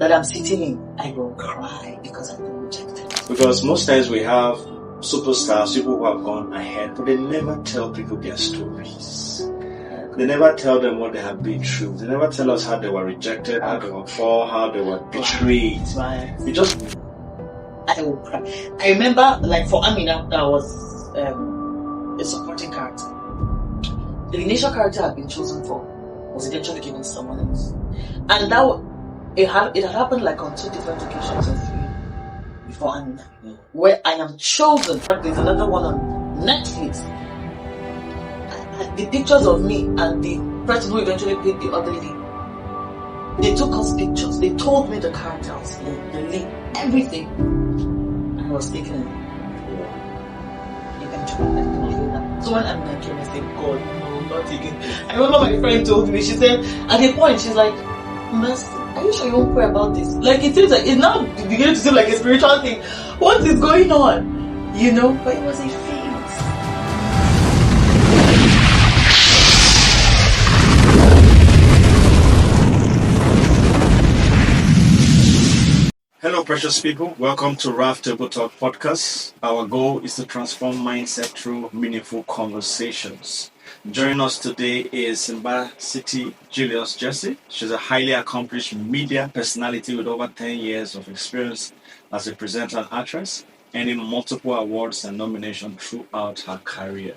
that I'm sitting in, I will cry because I've been rejected. Because most times we have superstars, people who have gone ahead, but they never tell people their stories. They never tell them what they have been through. They never tell us how they were rejected, how they were fall, how they were betrayed. Right. We just... I will cry. I remember, like for Amina, that was a supporting character. The initial character I'd been chosen for was eventually given to someone else, and it had happened like on 2 different occasions or 3 before Amina, where I am chosen. There's another one on Netflix. The pictures of me and the person who eventually played the other lead, they took us pictures. They told me the characters, the lead, everything. And I was taken in. Eventually, I told you that. So when I'm not came, I said, God, no, not taking. I remember my friend told me, she said, at a point, she's like, Mercy, are you sure you won't pray about this? Like, it seems like it's now beginning to seem like a spiritual thing. What is going on? You know? But it was a phase. Hello, precious people. Welcome to Raf Table Talk Podcast. Our goal is to transform mindset through meaningful conversations. Joining us today is Simba City Julius Jesse. She's a highly accomplished media personality with over 10 years of experience as a presenter and actress, earning multiple awards and nominations throughout her career.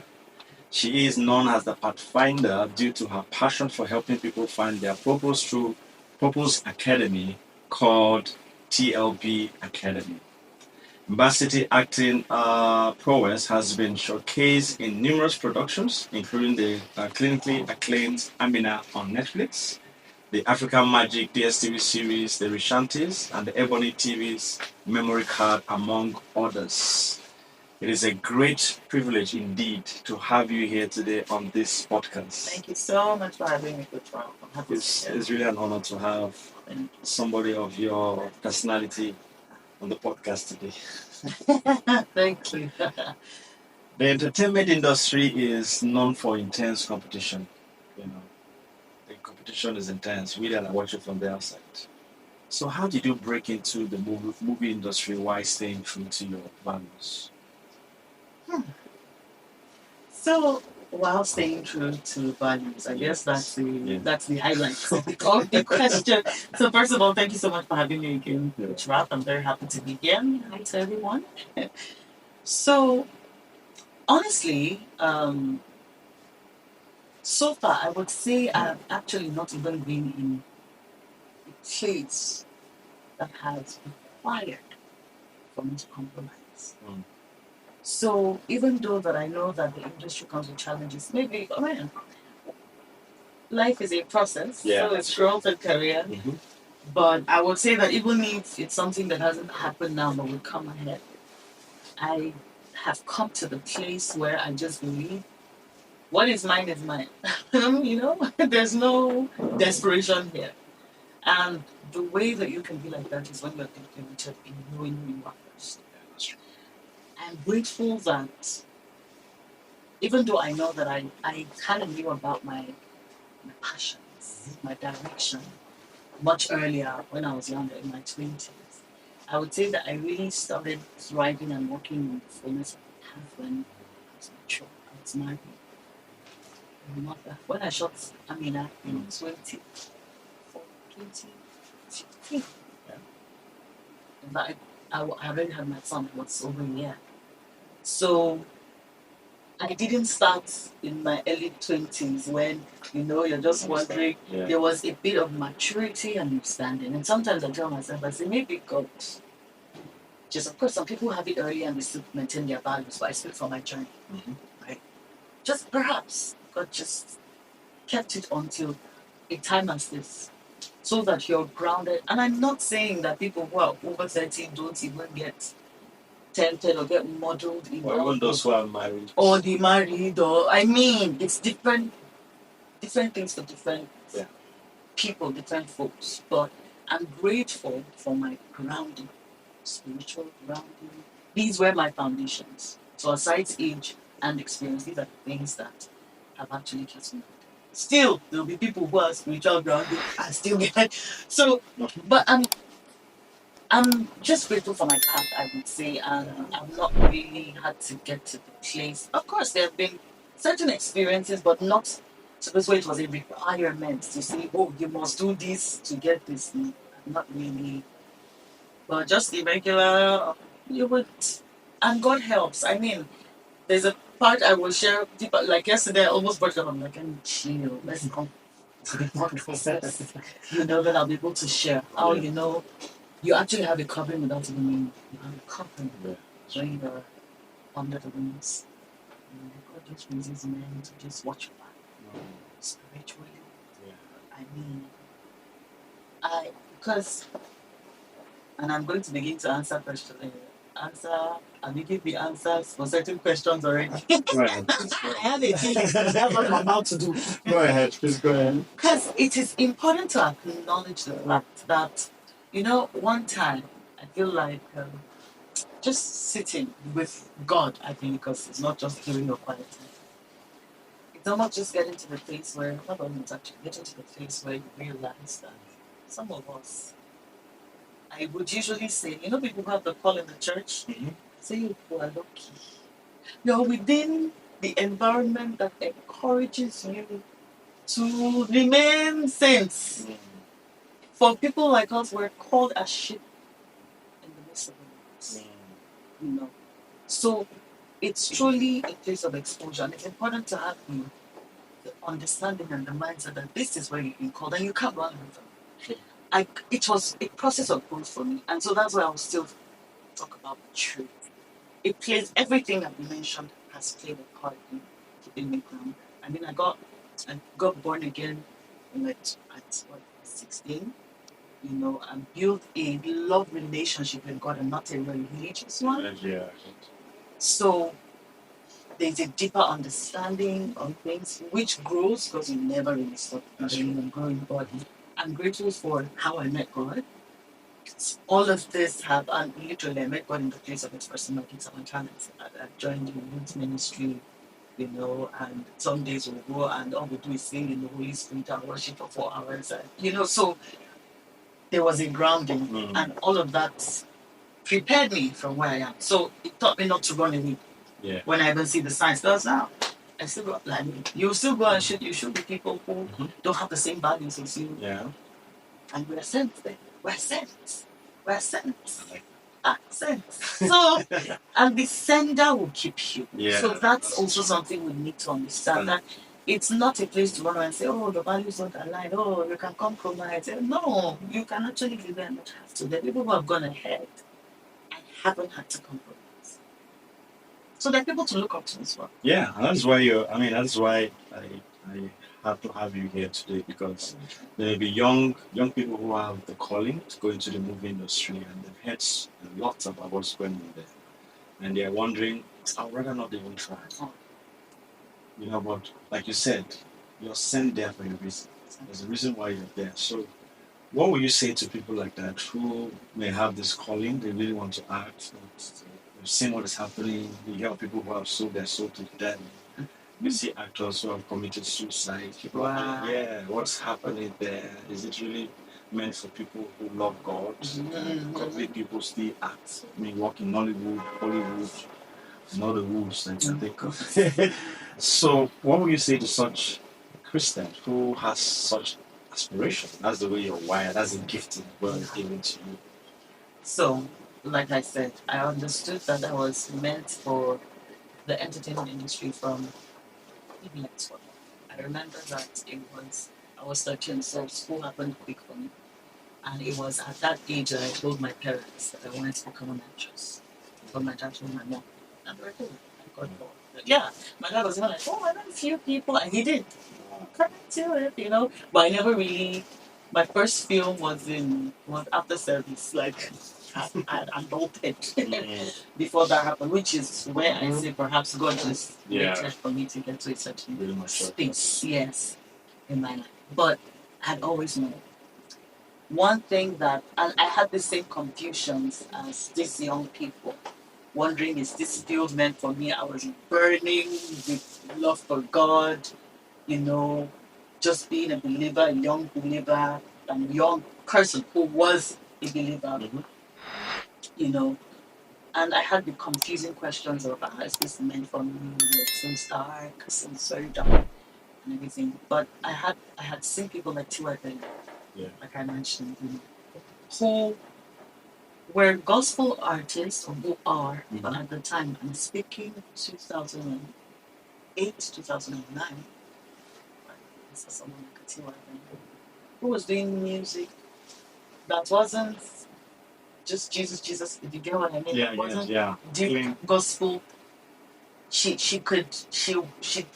She is known as the Pathfinder due to her passion for helping people find their purpose through Purpose Academy called TLB Academy. City acting prowess has been showcased in numerous productions, including the clinically acclaimed Amina on Netflix, the African Magic DSTV series The Rishantis, and the Ebony TV's Memory Card, among others. It is a great privilege indeed to have you here today on this podcast. Thank you so much for having me, Coach Ralph. I'm happy It's really an honor to have somebody of your personality on the podcast today. Thank you. The entertainment industry is known for intense competition. You know, the competition is intense. We are watching from the outside. So, how did you break into the movie industry while staying true to your values? So, while staying true to values, I guess that's the highlight of the question. So, first of all, thank you so much for having me again, Coach Ralph. I'm very happy to be here. Hi to everyone. So, honestly, so far, I would say I've actually not even been in a place that has required for me to compromise. So even though that I know that the industry comes with challenges, maybe, life is a process, so it's growth and career. But I would say that even if it's something that hasn't happened now but will come ahead, I have come to the place where I just believe what is mine is mine. There's no desperation here. And the way that you can be like that is when you're dedicated in knowing who you are first. I'm grateful that even though I know that I kind of knew about my passions, my direction, much earlier when I was younger, in my 20s, I would say that I really started thriving and working in the fullness of my life when I was mature. I was married. When I shot Amina in 2015, I already had my son. It was over a year. So I didn't start in my early 20s when, you're just wondering. There was a bit of maturity and understanding. And sometimes I tell myself, I say, maybe God, of course, some people have it early and they still maintain their values, but I speak from my journey. Right? Just perhaps God just kept it until a time as this, so that you're grounded. And I'm not saying that people who are over 30 don't even get tempted or get muddled in even those who are married. Or the married, it's different things for different people, different folks. But I'm grateful for my grounding, spiritual grounding. These were my foundations. So aside age and experience, these are the things that have actually kept me. Still, there'll be people who are spiritual grounded and still get so. But I'm just grateful for my path, I would say, and I've not really had to get to the place. Of course, there have been certain experiences, but not to this way it was a requirement to say, oh, you must do this to get this. No, not really, but just the regular, you would, and God helps. I mean, there's a part I will share deeper. Like yesterday, I almost broke down. I'm like, I'm chill. Let's come to the thought process. You know that I'll be able to share how you know you actually have a covering without even knowing you have a covering when you're under the wings. You know, God just raises men to just watch your back spiritually. I mean, I because and I'm going to begin to answer questions. And you give me answers for certain questions already. Go ahead. I have a feeling that's what I'm about to do. Go ahead. Please go ahead. Because it is important to acknowledge the fact that, you know, one time I feel like just sitting with God, I think, because it's not just during your quiet time. It's almost just getting to the place where, not almost actually, getting to the place where you realize that some of us, I would usually say, you know, people who have the call in the church, say you are lucky. You're within the environment that encourages you to remain saints. For people like us, we're called as sheep in the midst of the wolves. You know. So it's truly a place of exposure, and it's important to have the understanding and the mindset that this is where you've been called, and you can't run away from it. It was a process of growth for me, and so that's why I will still talk about the truth. It plays everything that we mentioned has played a part in keeping me grounded. I mean, I got born again at what 16, you know, and built a love relationship with God and not a religious one. Yeah. So there's a deeper understanding of things which grows because you never really stop learning and growing. But I'm grateful for how I met God. All of this have, and literally I met God in the place of expressing my gifts and my talents. I joined the youth ministry, you know, and some days we'll go and all we do is sing in the Holy Spirit and worship for 4 hours. And, you know, so there was a grounding, and all of that prepared me from where I am. So it taught me not to run away. Yeah. When I even see the signs, because now I still go, like, you still go and shoot. You shoot with people who don't have the same values as you. Yeah. And we're sent there. We're sent. We're sent. Sent. So, and the sender will keep you. Yeah. So that's also something we need to understand. That it's not a place to run around and say, oh, the values don't align. Oh, you can compromise. No, you can actually live there and not have to. There are people who have gone ahead and haven't had to compromise. So there are people to look up to as well. Yeah, and that's why that's why I have to have you here today, because there may be young people who have the calling to go into the movie industry, and they've heard a lot about what's going on there, and they're wondering, I'd rather not even try. You know, but like you said, you're sent there for a reason. There's a reason why you're there. So what would you say to people like that who may have this calling, they really want to act, but they've seen what is happening, you hear people who have sold their soul to the devil, you see actors who have committed suicide, people Wow. what's happening there? Is it really meant for people who love God? Godly people still act. I mean, work in Nollywood, Hollywood, and all the woods that you think of. So what would you say to such a Christian who has such aspiration? That's the way you're wired. That's a gifting well given to you. So, like I said, I understood that I was meant for the entertainment industry from maybe like 12. I remember that I was 13, so school happened quick for me. And it was at that age that I told my parents that I wanted to become an actress. But my dad told my mom. And they were cool. I got bored. Yeah, my dad was even like, oh, I know a few people. And he did. Come into it, you know. But I never really. My first film was after service, like I adulted before that happened, which is where I say perhaps God just waited for me to get to a certain space, yes, in my life. But I'd always known one thing that, and I had the same confusions as these young people, wondering, is this still meant for me? I was burning with love for God, you know, just being a believer, a young person who was a believer. you know. And I had the confusing questions of how is this meant for me? It seems dark, it seems very dark and everything. But I had seen people like T.Y. Bello, like I mentioned, who were gospel artists or who are, but at the time I'm speaking 2008, 2009. This is someone like T.Y. Bello who was doing music that wasn't just Jesus, Jesus. If you get what I mean, it wasn't deep gospel. She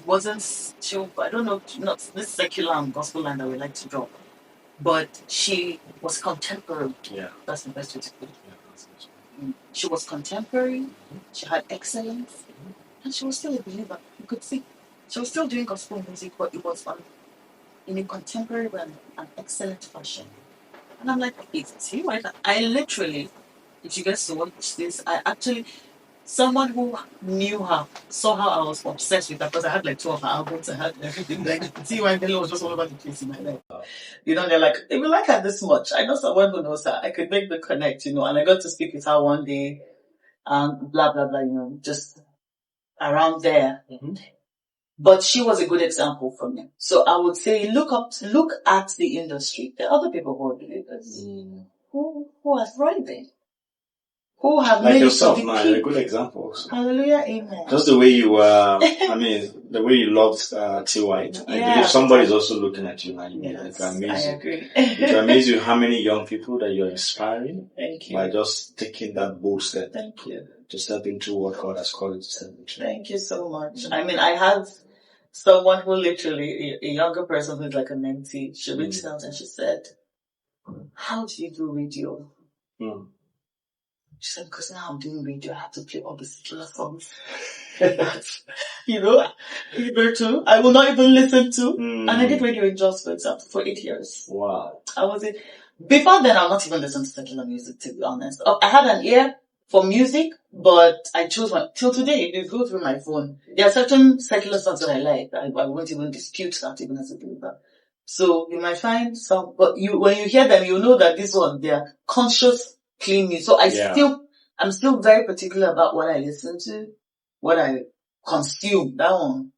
wasn't I don't know, not this secular and gospel line that we like to draw, but she was contemporary. Yeah, that's the best way to put it. Yeah, she was contemporary. She had excellence, and she was still a believer. You could see she was still doing gospel music, but it was in a contemporary and an excellent fashion. And I'm like, it's you, right? I literally, if you guys to watch this, I actually, someone who knew her saw how I was obsessed with her because I had like two of her albums. I had everything. Like, T.Y. Bello was just all over the place in my life. They're like, if you like her this much, I know someone who knows her. I could make the connect, and I got to speak with her one day, and blah, blah, blah, just around there. But she was a good example for me. So I would say look at the industry. There are other people who are believers who are thriving, who have like made yourself it to the now, peak. you're a good example. Hallelujah, amen. Just the way you the way you loved T.Y. I believe somebody's also looking at you now. Yes, amazing. I agree. It amazes you how many young people that you're inspiring. Thank you. By just taking that bold step. Thank you. To step into what God has called you to step into. Thank you so much. I mean, I have someone who literally, a younger person who's like a mentee, she reached out and she said, how do you do radio? She said, because now I'm doing radio, I have to play all the secular songs. Too. I will not even listen to. And I did radio in Jos, for example, for 8 years. Wow. Before then, I'll not even listen to secular music, to be honest. I had an ear for music, but I chose one. Till today, if you go through my phone, there are certain secular songs that I like. I won't even dispute that even as a believer. So you might find some, but when you hear them, you know that this one, they are conscious, clean music. So I'm still very particular about what I listen to, what I consume. That one,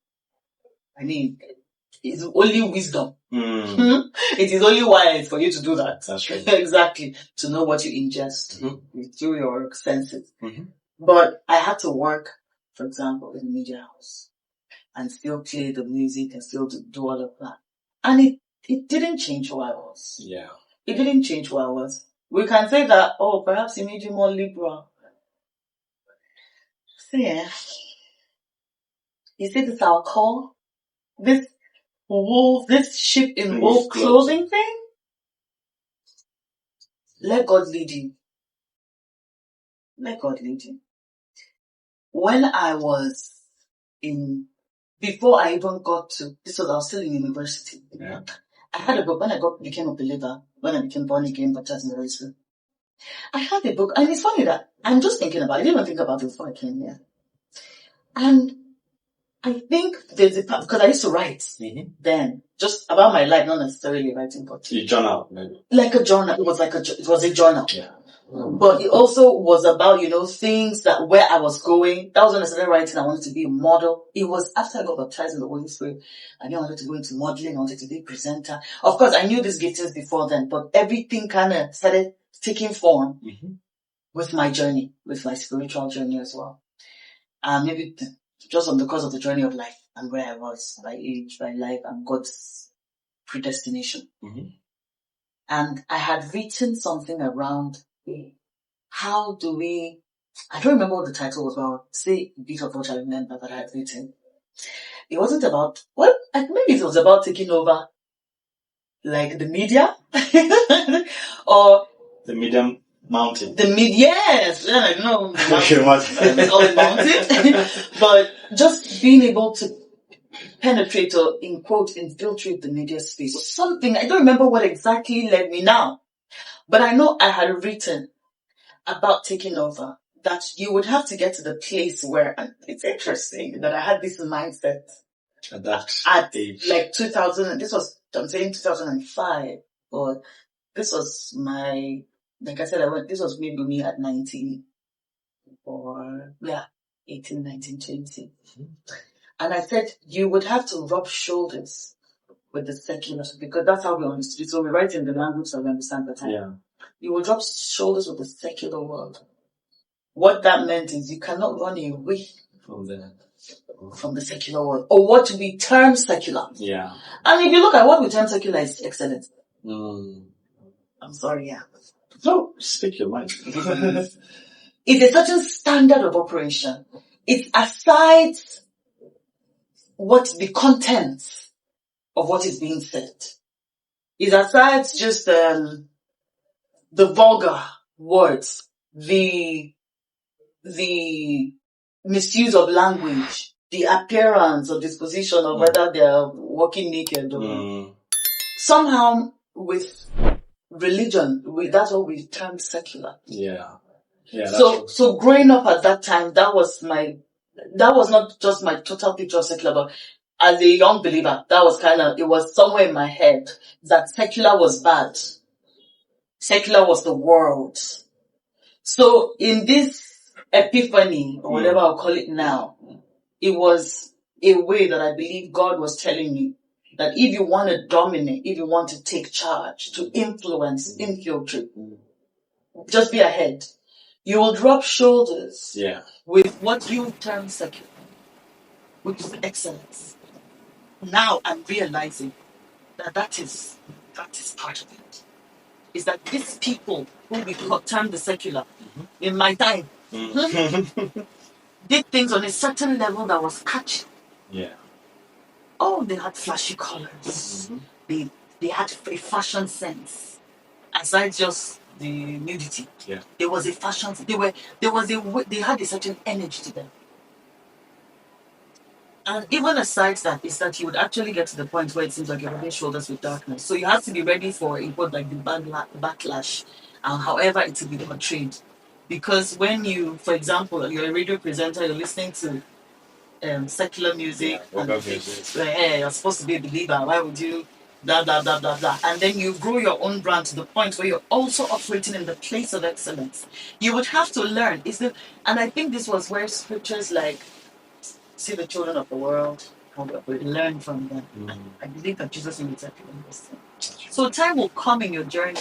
I mean, it's only wisdom. It is only wise for you to do that. That's right. Exactly. To know what you ingest through your senses. But I had to work, for example, in the media house and still play the music and still do all of that. And it didn't change who I was. Yeah. It didn't change who I was. We can say that, perhaps it made you more liberal. See, you see this our call? This sheep in wolf clothing thing? Let God lead you. Let God lead you. When I was before I even got to, I was still in university. Yeah. I had a book when I became a believer, when I became born again, baptized in the Holy Spirit. I had a book, and it's funny that I'm just thinking about it. I didn't even think about it before I came here. And I think there's because I used to write then, just about my life, not necessarily writing, but you journal, maybe. Like a journal. It was a journal. Yeah. But it also was about, things that where I was going. That wasn't necessarily writing. I wanted to be a model. It was after I got baptized in the Holy Spirit. I knew I wanted to go into modeling. I wanted to be a presenter. Of course, I knew these giftings before then, but everything kind of started taking form with my journey, with my spiritual journey as well. Maybe just on the course of the journey of life and where I was by age, by life, and God's predestination. And I had written something around how do we, I don't remember what the title was about, say a bit of what I remember that I had written. It wasn't about, maybe it was about taking over, like the media, or the media mountain. Yes, I don't know. We call it mountain. But just being able to penetrate or, in quote, infiltrate the media space or something. I don't remember what exactly led me now. But I know I had written about taking over, that you would have to get to the place where, and it's interesting that I had this mindset at age. Like 2000, I'm saying 2005, but this was my Like I said, this was maybe me at 19 or, 18, 19, 20. And I said, you would have to rub shoulders with the secular, because that's how we understood it. So we write in the language that we understand the time. Yeah. You would rub shoulders with the secular world. What that meant is you cannot run away from the secular world, or what we term secular. Yeah. And if you look at what we term secular, is excellence. I'm sorry, No, speak your mind. It's a certain standard of operation. It's aside what the content of what is being said. It's aside just the vulgar words, the misuse of language, the appearance or disposition of whether they're walking naked or somehow with religion, that's what we term secular. Yeah. So growing up at that time, that was not just my total picture of secular, but as a young believer, that was it was somewhere in my head that secular was bad. Secular was the world. So in this epiphany, or whatever I'll call it now, it was a way that I believe God was telling me that if you want to dominate, if you want to take charge, to influence, infiltrate, just be ahead. You will rub shoulders with what you term secular, which is excellence. Now I'm realizing that is part of it. Is that these people who we term the secular, in my time, did things on a certain level that was catchy. Yeah. Oh, they had flashy colors. They had a fashion sense. Aside just the nudity, there was a fashion. They had a certain energy to them. And even aside that, is that you would actually get to the point where it seems like you're rubbing shoulders with darkness. So you have to be ready for like the backlash, and however it will be portrayed. Because when you, for example, you're a radio presenter, you're listening to secular music, you're supposed to be a believer. Why would you blah blah blah blah blah? And then you grow your own brand to the point where you're also operating in the place of excellence. You would have to learn. And I think this was where scriptures like see the children of the world, we learn from them. I believe that Jesus is exactly this thing. So time will come in your journey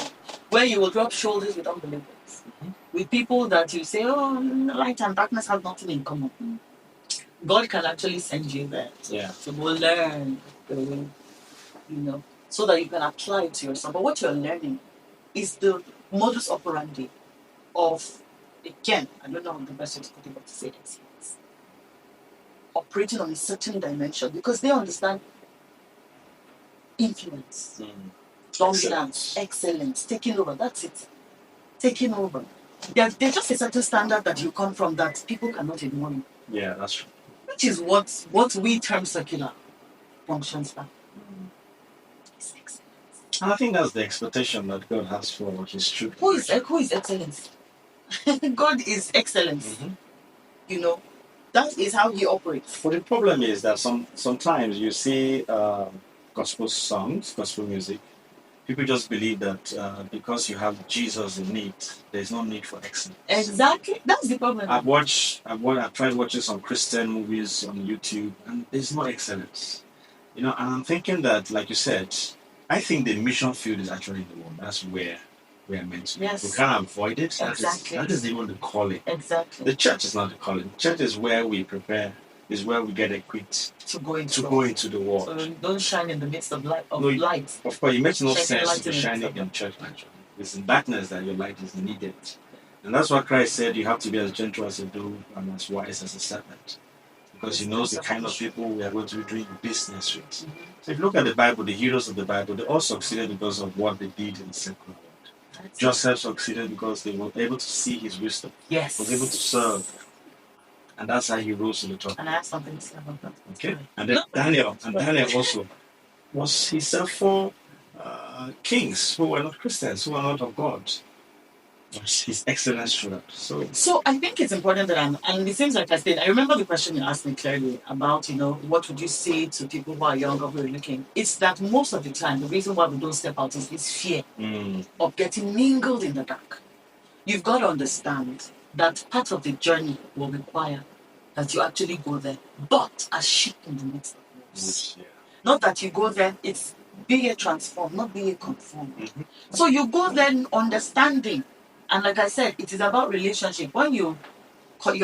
where you will rub shoulders with unbelievers, with people that you say, oh, light and darkness have nothing in common. God can actually send you there. So we'll learn, so that you can apply it to yourself. But what you're learning is the modus operandi of, again, I don't know the best way to put it, but to say this, operating on a certain dimension, because they understand influence, dominance, excellence, taking over. That's it. Taking over. There's just a certain standard that you come from that people cannot ignore you. Yeah, that's true. Which is what we term secular functions by. It's excellence. And I think that's the expectation that God has for His children. Who is excellence? God is excellence. That is how He operates. But the problem is that sometimes you see gospel songs, gospel music, people just believe that because you have Jesus in it, there's no need for excellence. Exactly, that's the problem. I've tried watching some Christian movies on YouTube, and there's no excellence. And I'm thinking that, like you said, I think the mission field is actually the one. That's where we are meant to be. Yes. We can't avoid it. Exactly. That is even the calling. Exactly. The church is not the calling. The church is where we prepare, is where we get equipped to go into the world. So don't shine in the midst of light. Of course, it makes no sense to be shining in church, actually. It's in darkness that your light is needed. And that's why Christ said you have to be as gentle as a dove and as wise as a serpent. Because He knows the kind of people we are going to be doing business with. So if you look at the Bible, the heroes of the Bible, they all succeeded because of what they did in the secular world. Joseph succeeded because they were able to see his wisdom. Yes. Was able to serve. And that's how he rose to the top. And I have something to say about that. Okay. And then Daniel also was himself for kings who were not Christians, who were not of God. His excellence throughout. So I think it's important that and it seems like I remember the question you asked me clearly about, what would you say to people who are younger who are looking? It's that most of the time, the reason why we don't step out is this fear of getting mingled in the dark. you've got to understand that part of the journey will require that you actually go there, but as sheep in the midst of wolves. Yeah. Not that you go there, it's be a transform, not be a conform. So you go there understanding. And like I said, it is about relationship. When you're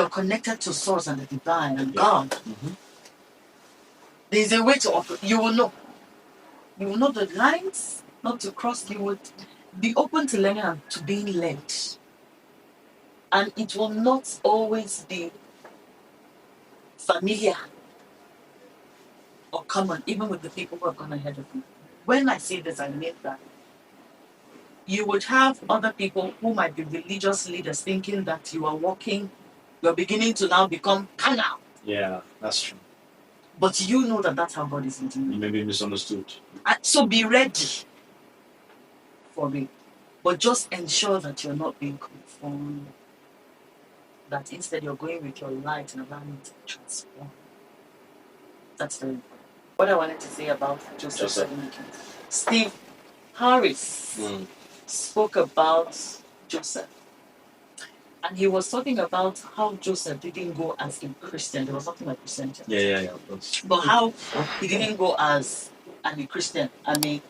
connected to source and the divine and God, there's a way to operate. You will know. You will know the lines not to cross. You would be open to learning and to being led. And it will not always be familiar or common, even with the people who have gone ahead of you. When I say this, I mean that you would have other people who might be religious leaders thinking that you are walking, you're beginning to now become carnal. Yeah, that's true. But you know that that's how God is leading you. You may be misunderstood. So be ready for it. But just ensure that you're not being conformed. That instead you're going with your light and allowing it to transform. That's very important. What I wanted to say about Joseph. Steve Harris spoke about Joseph. And he was talking about how Joseph didn't go as a Christian. There was something like Christian. Yeah. But how he didn't go as a Christian,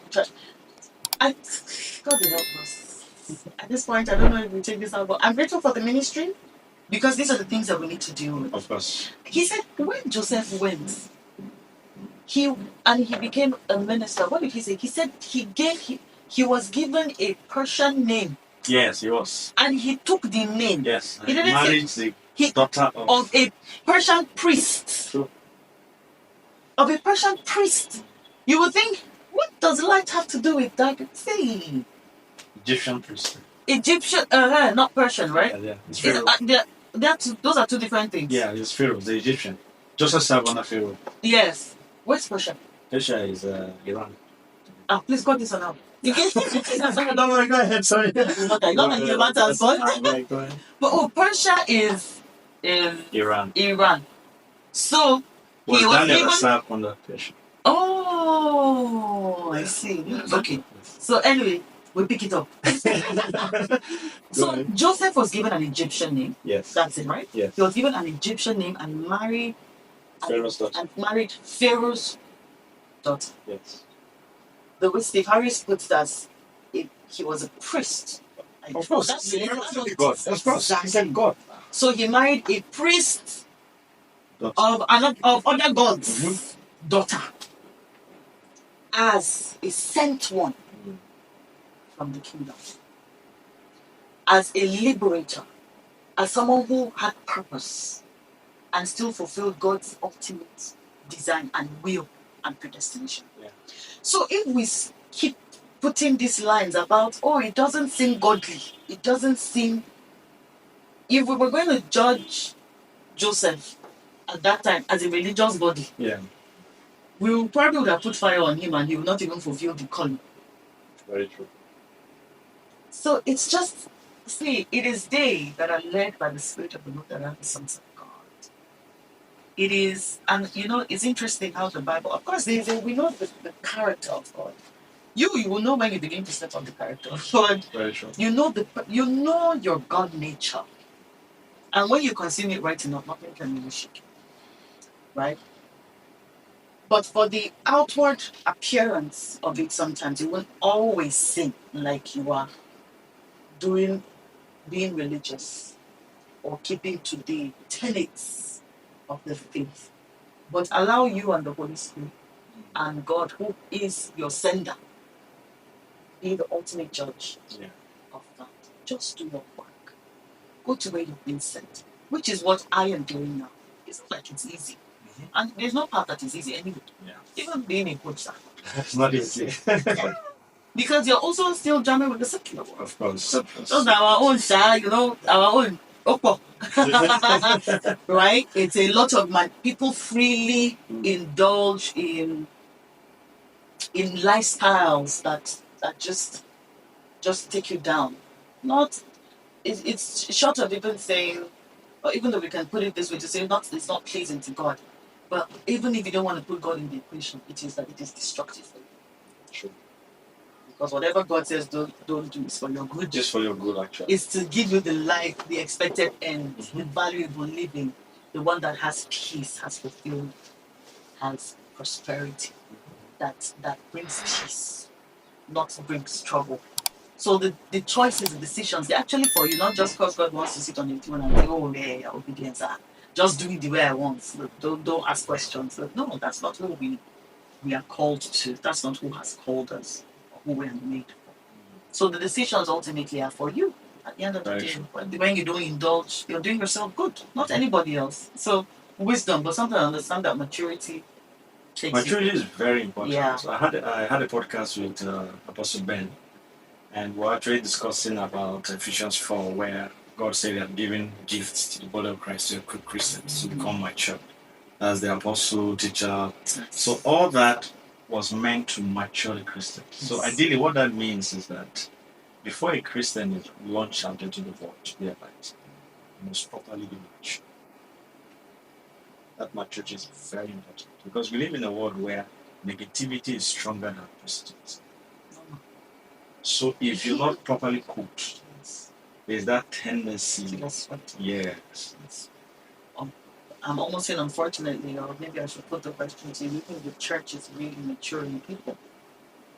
church. God will help us. At this point, I don't know if we take this out, but I'm grateful for the ministry because these are the things that we need to deal with. Of course. He said when Joseph went, he became a minister. What did he say? He said he was given a Persian name. Yes, he was. And he took the name. Yes. He didn't married say the daughter of a Persian priest. True. Of a Persian priest. You would think, what does light have to do with that? Say Egyptian priest. Egyptian, not Persian, right? Yeah. It's Pharaoh. Those are two different things. Yeah, it's Pharaoh, the Egyptian. Joseph served under Pharaoh. Yes. Where's Persia? Persia is Iran. Please cut this one out. You get No, go ahead, sorry. Okay, not like you matter, son. Go ahead. But Persia is Iran. So Was he was Daniel given. served under Persia? Oh, I see. Okay. So anyway, we pick it up. So Joseph was given an Egyptian name. Yes. That's it, right? Yes. He was given an Egyptian name and married Pharaoh's daughter. And married Pharaoh's daughter. Yes. The way Steve Harris puts it as he was a priest. Of course. That's God. Of course. He said God. So he married a priest Daughter. of other gods' daughter as a sent one from the kingdom, as a liberator, as someone who had purpose and still fulfilled God's ultimate design and will and predestination. Yeah. So if we keep putting these lines about, it doesn't seem godly, it doesn't seem. If we were going to judge Joseph at that time as a religious body, we probably would have put fire on him and he would not even fulfill the calling. Very true. So it's just, it is they that are led by the Spirit of the Lord that are the sons of God. It is, and it's interesting how the Bible, of course, we know the character of God. You will know when you begin to step on the character of God. Very true. You know your God nature. And when you consume it right enough, nothing can really shake it. Right? But for the outward appearance of it, sometimes it won't always seem like you are being religious or keeping to the tenets of the faith. But allow you and the Holy Spirit and God, who is your sender, be the ultimate judge of that. Just do your work. Go to where you've been sent, which is what I am doing now. It's not like it's easy. And there's no part that is easy anyway. Yeah. Even being a coach, it's not easy. Because you're also still jamming with the secular world. Of course. Just our own our own Opo. Right? It's a lot of people freely indulge in lifestyles that just take you down. It's short of even saying, or even though we can put it this way to say it's not pleasing to God. But even if you don't want to put God in the equation, it is destructive for you. True. Because whatever God says don't do is for your good. Just for your good, actually. It's to give you the life, the expected end, the valuable living, the one that has peace, has fulfilled, has prosperity, that brings peace, not brings trouble. So the choices, the decisions, they're actually for you, not just because God wants to sit on your throne and say, oh, yeah, obedience. Just do it the way I want. Look, don't ask questions. Look, no, that's not who we are called to. That's not who has called us, or who we are made for. So the decisions ultimately are for you. At the end of the day, when you don't indulge, you're doing yourself good, not anybody else. So wisdom, but sometimes I understand that maturity takes Maturity is very important. Yeah. So I had a podcast with Apostle Ben, and we're actually discussing about Ephesians 4, where God said He had given gifts to the body of Christ to equip Christians to become mature, as the apostle, teacher. So all that was meant to mature the Christian. So ideally, what that means is that before a Christian is launched out into the world to be a light, he must properly be mature. That maturity is very important because we live in a world where negativity is stronger than positivity. So if you're not properly cooked, there's that tendency. Yes. I'm almost saying, unfortunately, or maybe I should put the question to you: do you think the church is really maturing people?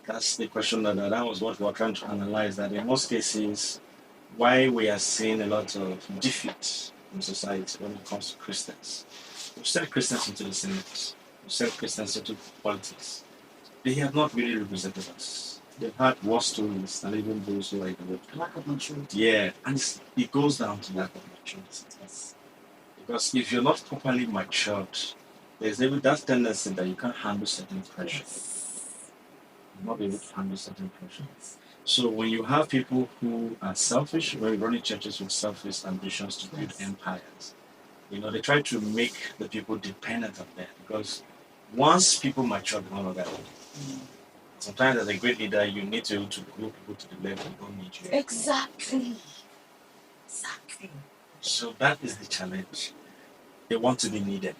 That's the question that was what we're trying to analyze. That in most cases, why we are seeing a lot of defeat in society when it comes to Christians. We've sent Christians into the Senate. We've sent Christians into politics. They have not really represented us. They've had war stories and even those who are in the world. Lack of maturity. Yeah, and it goes down to lack of maturity. Yes. Because if you're not properly matured, there's even that tendency that you can't handle certain pressure. You're not able to handle certain pressure. So when you have people who are selfish, when you're running churches with selfish ambitions to build empires, they try to make the people dependent on them because once people mature, they're no longer needed. Sometimes as a great leader, you need to grow people to the level they don't need you. Exactly. So that is the challenge. They want to be needed.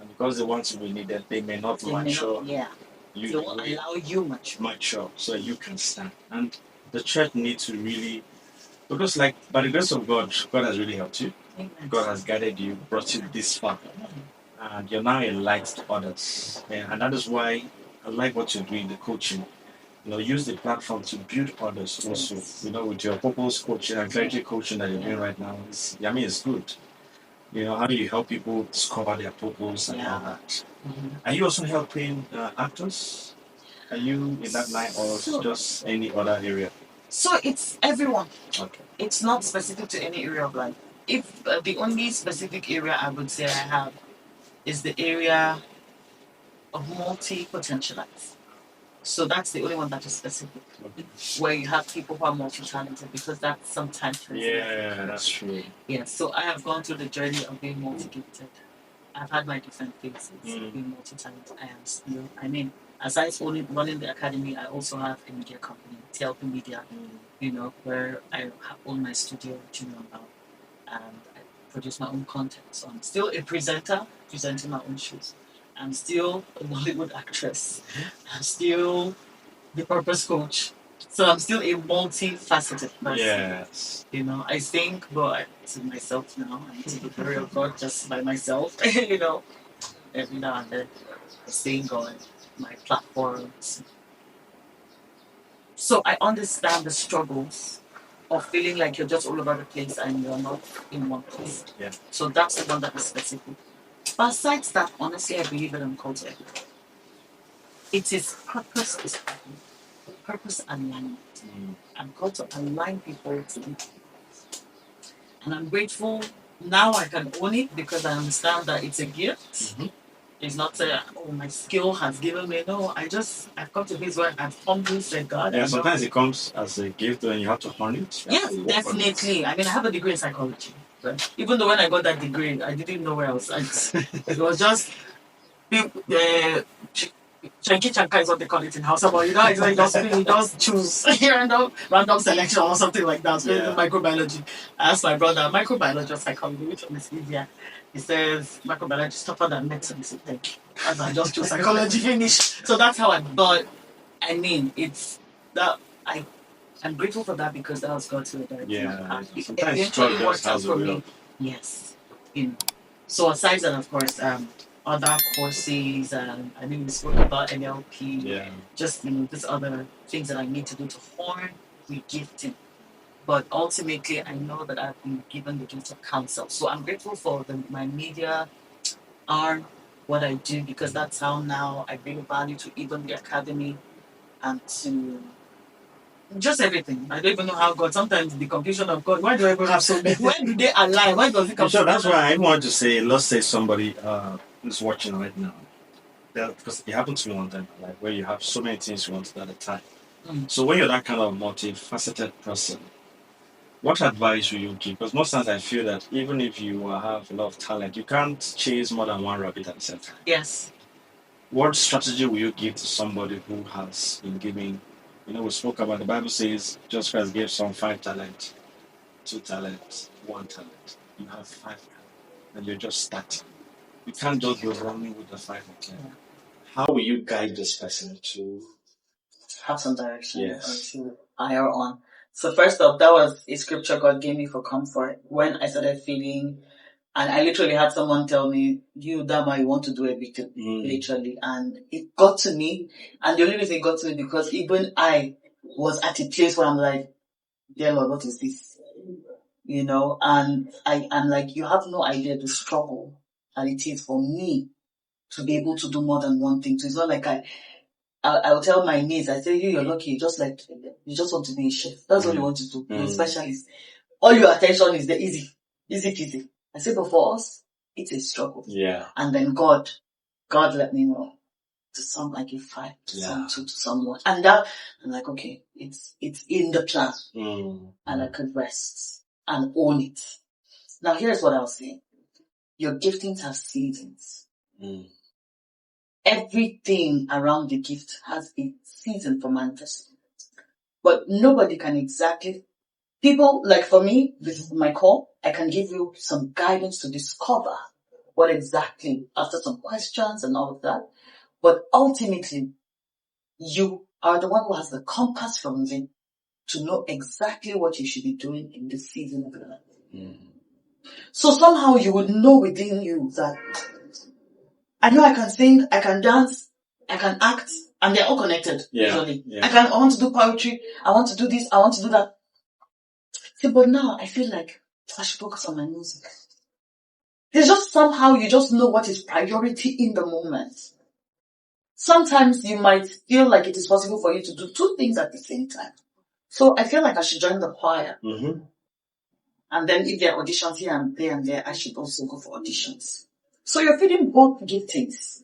And because they want to be needed, they may not mature. They won't allow you mature so you can stand. And the church needs to really, because by the grace of God, God has really helped you. Amen. God has guided you, brought you this far. And you're now a light to others. And that is why I like what you're doing, the coaching. Use the platform to build others also. With your purpose coaching and clarity coaching that you're doing right now, it's good. How do you help people discover their purpose and all that? Are you also helping actors? Are you in that line or just any other area? So it's everyone. Okay. It's not specific to any area of life. If the only specific area I would say I have is the area of multi-potentialites. So that's the only one that is specific, where you have people who are multi-talented, because that's sometimes. Yeah, that's true. Yeah, so I have gone through the journey of being multi-gifted. I've had my different phases of being multi-talented. I am still, aside from running the academy, I also have a media company, TLP Media, where I own my studio, which you know about, and I produce my own content. So I'm still a presenter, presenting my own shows. I'm still a Nollywood actress. I'm still the purpose coach. So I'm still a multifaceted person. Yes. I sing, but to myself now. I need to the glory of God just by myself. Every now and then I sing on my platforms. So I understand the struggles of feeling like you're just all over the place and you're not in one place. Yeah. So that's the one that is specific. Besides that, honestly, I believe that I'm called to everything. It is purpose alignment. I'm called to align people to me. And I'm grateful. Now I can own it because I understand that it's a gift. It's not my skill has given me. No, I've come to this where I've humbly said, God. Yeah, sometimes it comes as a gift and you have to hone it. Yes, definitely. I have a degree in psychology. Right? Even though when I got that degree, I didn't know where else. It was just Chanky Chanka is what they call it in House, but it's like you just choose random selection or something like that. Yeah. Microbiology. I asked my brother, microbiology or psychology, which one is easier? He says microbiology is tougher than medicine. I said, thank you. And I just chose psychology, finish. So that's how I thought. I mean, it's that I'm grateful for that because that was God's will directing my path. It Sometimes eventually God worked out has a for way me. of. Yes. You know. So aside that, of course, other courses, I mean, we spoke about NLP, Yeah. just these other things that I need to do to hone the gifting. But ultimately, I know that I've been given the gift of counsel. So I'm grateful for my media arm, what I do, because that's how now I bring value to even the academy and to just everything. I don't even know how God. Sometimes the confusion of God. Why do I even have so many? Where do they align? Why does it come? Sure, that's why I want to say. Let's say somebody is watching right now. Because it happened to me one time, like where you have so many things you want at a time. So when you're that kind of multifaceted person, what advice will you give? Because most times I feel that even if you have a lot of talent, you can't chase more than one rabbit at the same time. Yes. What strategy will you give to somebody who has been giving? We spoke about the Bible says just Christ gave some 5 talents, 2 talents, 1 talent. You have 5 talents, and you're just starting. You can't just be running with the 5 again. Yeah. How will you guide this person to have some direction? Yes. Or to hire on. So first off, that was a scripture God gave me for comfort when I started feeling, and I literally had someone tell me, "You, Dama, you want to do everything," literally, and it got to me. And the only reason it got to me because even I was at a place where I'm like, "Dear Lord, what is this?" And I'm like, you have no idea the struggle that it is for me to be able to do more than one thing. So it's not like I'll tell my niece, I say, you're lucky, you just want to be a chef. That's all you want to do. You're a specialist. All your attention is the easy peasy. I say, but for us, it's a struggle. Yeah. And then God let me know to some like a 5, to some 2, to some 1. And that, I'm like, okay, it's in the plan. And I could rest and own it. Now here's what I'll say. Your giftings have seasons. Everything around the gift has a season for manifesting. But nobody can exactly. People, like for me, with my call, I can give you some guidance to discover what exactly, after some questions and all of that. But ultimately, you are the one who has the compass from within to know exactly what you should be doing in this season of your life. So somehow you would know within you that I know I can sing, I can dance, I can act, and they're all connected, usually. Yeah. I want to do poetry, I want to do this, I want to do that. See, but now I feel like I should focus on my music. It's just somehow you just know what is priority in the moment. Sometimes you might feel like it is possible for you to do 2 things at the same time. So I feel like I should join the choir. And then if there are auditions here and there, I should also go for auditions. So you're feeling both giftings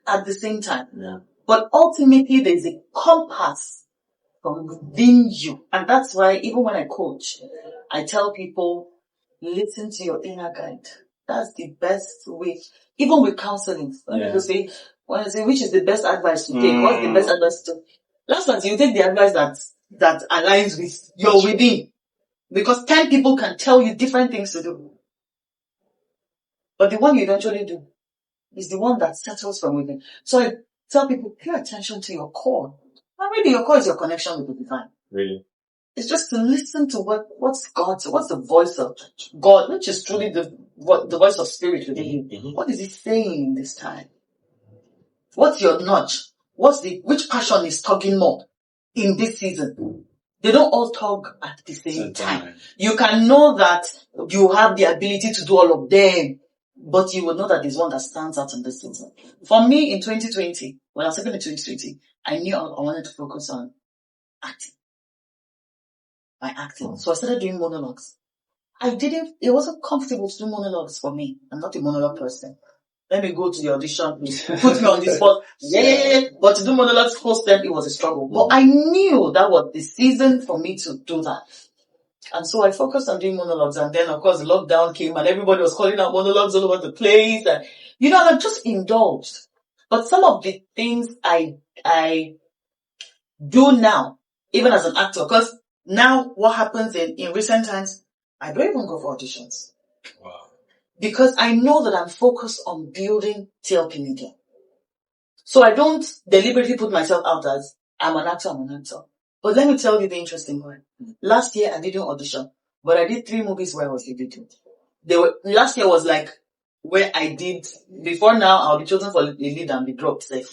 at the same time. Yeah. But ultimately, there's a compass from within you. And that's why even when I coach, I tell people, listen to your inner guide. That's the best way. Even with counseling, when people say, which is the best advice to take? What's the best advice to take? Last time, you take the advice that aligns with your within. Because 10 people can tell you different things to do. But the one you eventually do is the one that settles from within. So I tell people, pay attention to your core. And really, your core is your connection with the divine. Really? It's just to listen to what's the voice of God, which is truly the voice of spirit within you. What is he saying in this time? What's your nudge? Which passion is tugging more in this season? They don't all tug at the same time. You can know that you have the ability to do all of them, but you will know that there's one that stands out in this season. For me, in 2020, when I was taking in 2020, I knew I wanted to focus on acting. My acting. So I started doing monologues. It wasn't comfortable to do monologues for me. I'm not a monologue person. Let me go to the audition, put me on the spot. Yeah. But to do monologues post them, it was a struggle. But I knew that was the season for me to do that. And so I focused on doing monologues. And then, of course, the lockdown came and everybody was calling out monologues all over the place. And, I just indulged. But some of the things I do now, even as an actor, because now what happens in recent times, I don't even go for auditions. Wow. Because I know that I'm focused on building TLP Media. So I don't deliberately put myself out as I'm an actor. But let me tell you the interesting part. Last year, I didn't audition, but I did 3 movies where I was leading. Last year was like where I did, before now, I'll be chosen for the lead and be dropped. Like,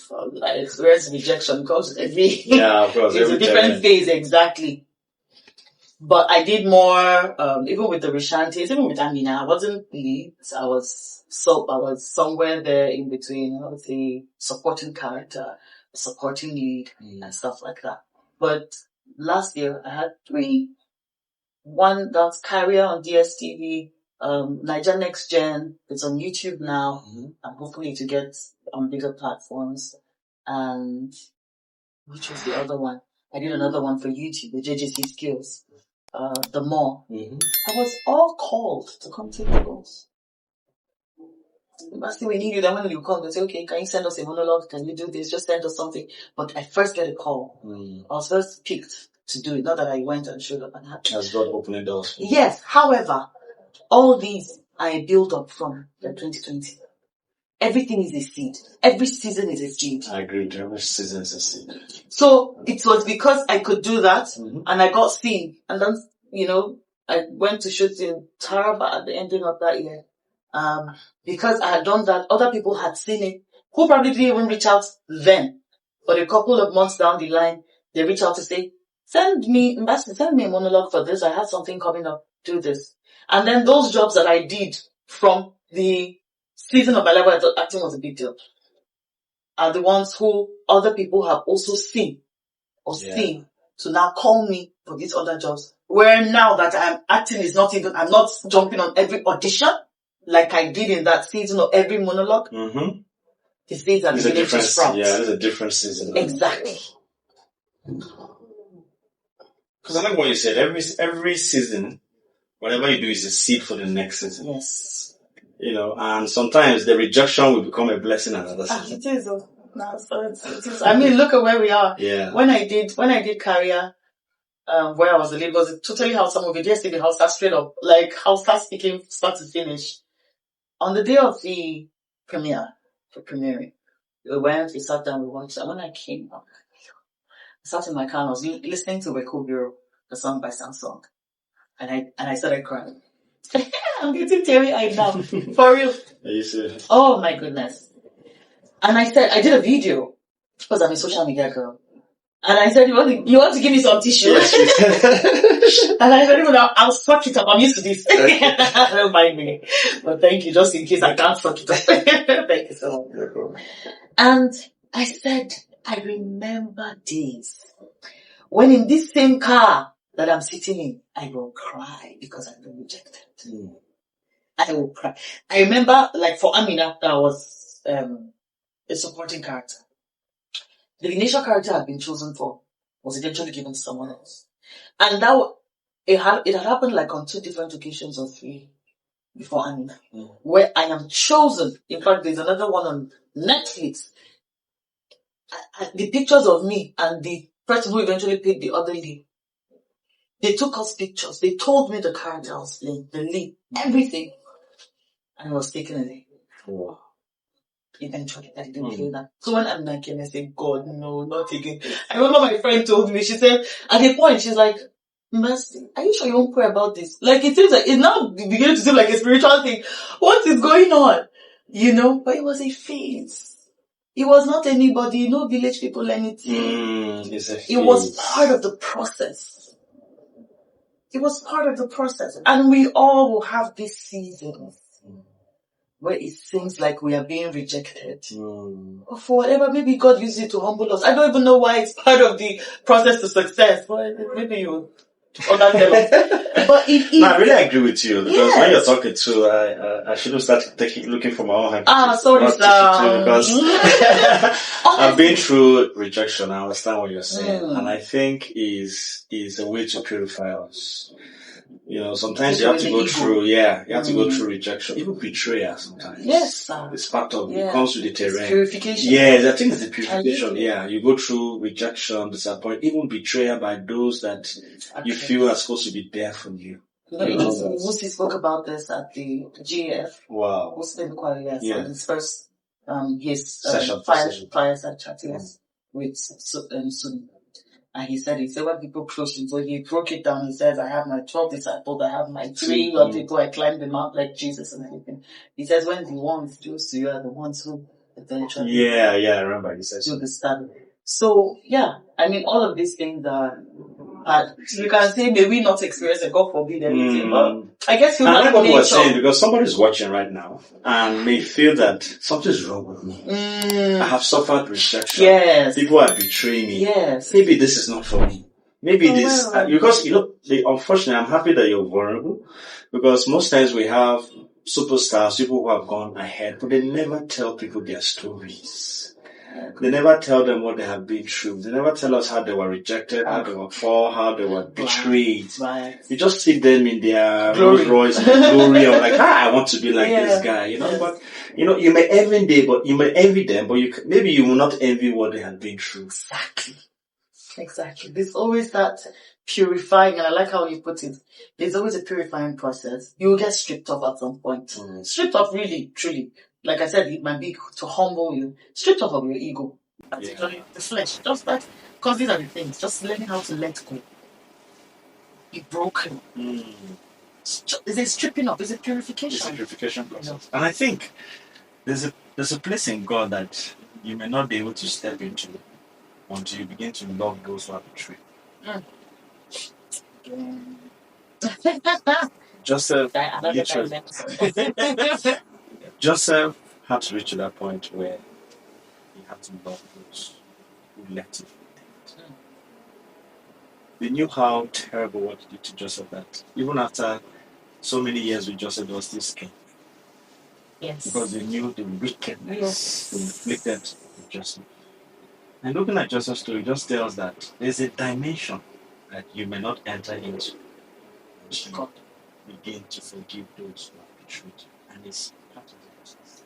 I experienced rejection because of course, it's a different phase, exactly. But I did more, even with the Rishantis, even with Amina, I wasn't lead. I was somewhere there in between, obviously, supporting character, supporting lead, and stuff like that. But last year, I had 3. One that's Carrier on DSTV, Niger Next Gen, it's on YouTube now. I'm hoping to get on bigger platforms. And which was the other one? I did another one for YouTube, the JJC Skills. The More. I was all called to come take the roles. Last thing we need you, then when you call, they say, okay, can you send us a monologue? Can you do this? Just send us something. But I first get a call. I was first picked to do it. Not that I went and showed up and had to. Has God opened doors for you? Yes. However, all these I build up from 2020. Everything is a seed. Every season is a seed. I agree with you. Every season is a seed. So it was because I could do that and I got seen. And then, I went to shoot in Taraba at the ending of that year. Because I had done that, other people had seen it, who probably didn't even reach out then. But a couple of months down the line, they reach out to say, send me a monologue for this. I have something coming up. Do this. And then those jobs that I did from the season of my life where I thought acting was a big deal are the ones who other people have also seen to now call me for these other jobs. Where now that I'm acting I'm not jumping on every audition like I did in that season or every monologue. The things are beginning to sprout. Yeah, it's a different season. Exactly. Because I like what you said. Every season, whatever you do is a seed for the next season. Yes. And sometimes the rejection will become a blessing another season. It is. No, so it is. I mean, look at where we are. Yeah. When I did Career, where I was the lead, was a totally Hausa movie. Yesterday, the Hausa straight up, like Hausa speaking start to finish. On the day of the premiering, we sat down, we watched, and when I came back, I sat in my car and I was listening to Weko Bureau, the song by Samsung, and I started crying. I'm getting teary-eyed now. For real. Are you serious? Oh my goodness. And I said, I did a video, because I'm a social media girl. And I said, you want to give me some tissue? Yes. And I said, I'll suck it up. I'm used to this. Don't mind me. But thank you, just in case I can't suck it up. Thank you so much. And I said, I remember days when in this same car that I'm sitting in, I will cry because I've been rejected. I will cry. I remember, like for Amina, that was a supporting character. The initial character I'd been chosen for was eventually given to someone else. And it had happened like on 2 different occasions or 3 before Amina, where I am chosen. In fact, there's another one on Netflix. The pictures of me and the person who eventually played the other lead, they took us pictures. They told me the character I was playing, the lead, everything. And it was taken away. Wow. Eventually, I didn't feel that. So when Amina came, I said, God, no, not again. I remember my friend told me, she said, at a point, she's like, Mercy, are you sure you won't pray about this? Like, it seems like, it's now beginning to seem like a spiritual thing. What is going on? But it was a phase. It was not anybody, no village people, anything. It was part of the process. It was part of the process. And we all will have these seasons where it seems like we are being rejected. Or for whatever, maybe God uses it to humble us. I don't even know why it's part of the process to success. Well, maybe you understand. But I really agree with you, because when you're talking to, I should have started looking for my own handkerchief. Sorry, sir. Because I've been through rejection. I understand what you're saying, and I think is a way to purify us. Sometimes you have to go through, you have to go through rejection, even betrayal sometimes. Yes, sir. It's part of it comes with the terrain. It's purification. Yes, I think it's the purification. Yeah, you go through rejection, disappointment, even betrayal by those that you feel are supposed to be there for you. Musi spoke about this at the GF. Wow. Muslim Quality, his first, his session. fireside chat, with Sun. And he said when people close him, so he broke it down. He says, I have my 12 disciples, I have my 3 people, I climbed the mount like Jesus and everything. He says, when the ones close to you are the ones who eventually. Yeah, I remember he said. Do the stand. So, yeah, I mean, all of these things are, you can say, may we not experience it, God forbid anything. But I guess human nature. I like what you were saying, because somebody's watching right now and may feel that something's wrong with me. I have suffered rejection. Yes. People are betraying me. Yes. Maybe this is not for me. Maybe this, because, unfortunately, I'm happy that you're vulnerable, because most times we have superstars, people who have gone ahead, but they never tell people their stories. They never tell them what they have been through. They never tell us how they were rejected, how they were fall, how they were betrayed. Right. You just see them in their Rolls Royce glory of like, I want to be like this guy, But, you may envy them, but maybe you will not envy what they have been through. Exactly. There's always that purifying, and I like how you put it. There's always a purifying process. You will get stripped off at some point. Stripped off, really, truly. Like I said, it might be to humble you. Stripped off of your ego. Particularly the flesh. Just that, because these are the things. Just learning how to let go. Be broken. It's a stripping off. It's a purification. It's a purification process. And I think there's a place in God that you may not be able to step into until you begin to love those who are betrayed. Joseph had to reach to that point where he had to love those who left him. They knew how terrible what he did to Joseph, that even after so many years with Joseph, they were still scared. Yes. Because they knew the wickedness inflicted with Joseph. And looking at Joseph's story just tells that there's a dimension that you may not enter into until God begin to forgive those who have betrayed you. And it's part of the process.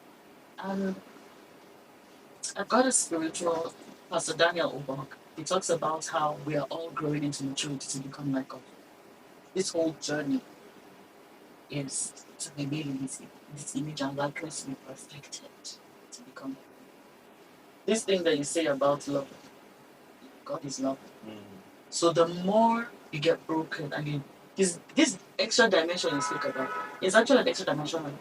I've got a spiritual, Pastor Daniel Obok. He talks about how we are all growing into maturity to become like God. This whole journey is to be made in this image and likeness, to be perfected, to become. This thing that you say about love, God is love. So the more you get broken and this extra dimension you speak about is actually an extra dimension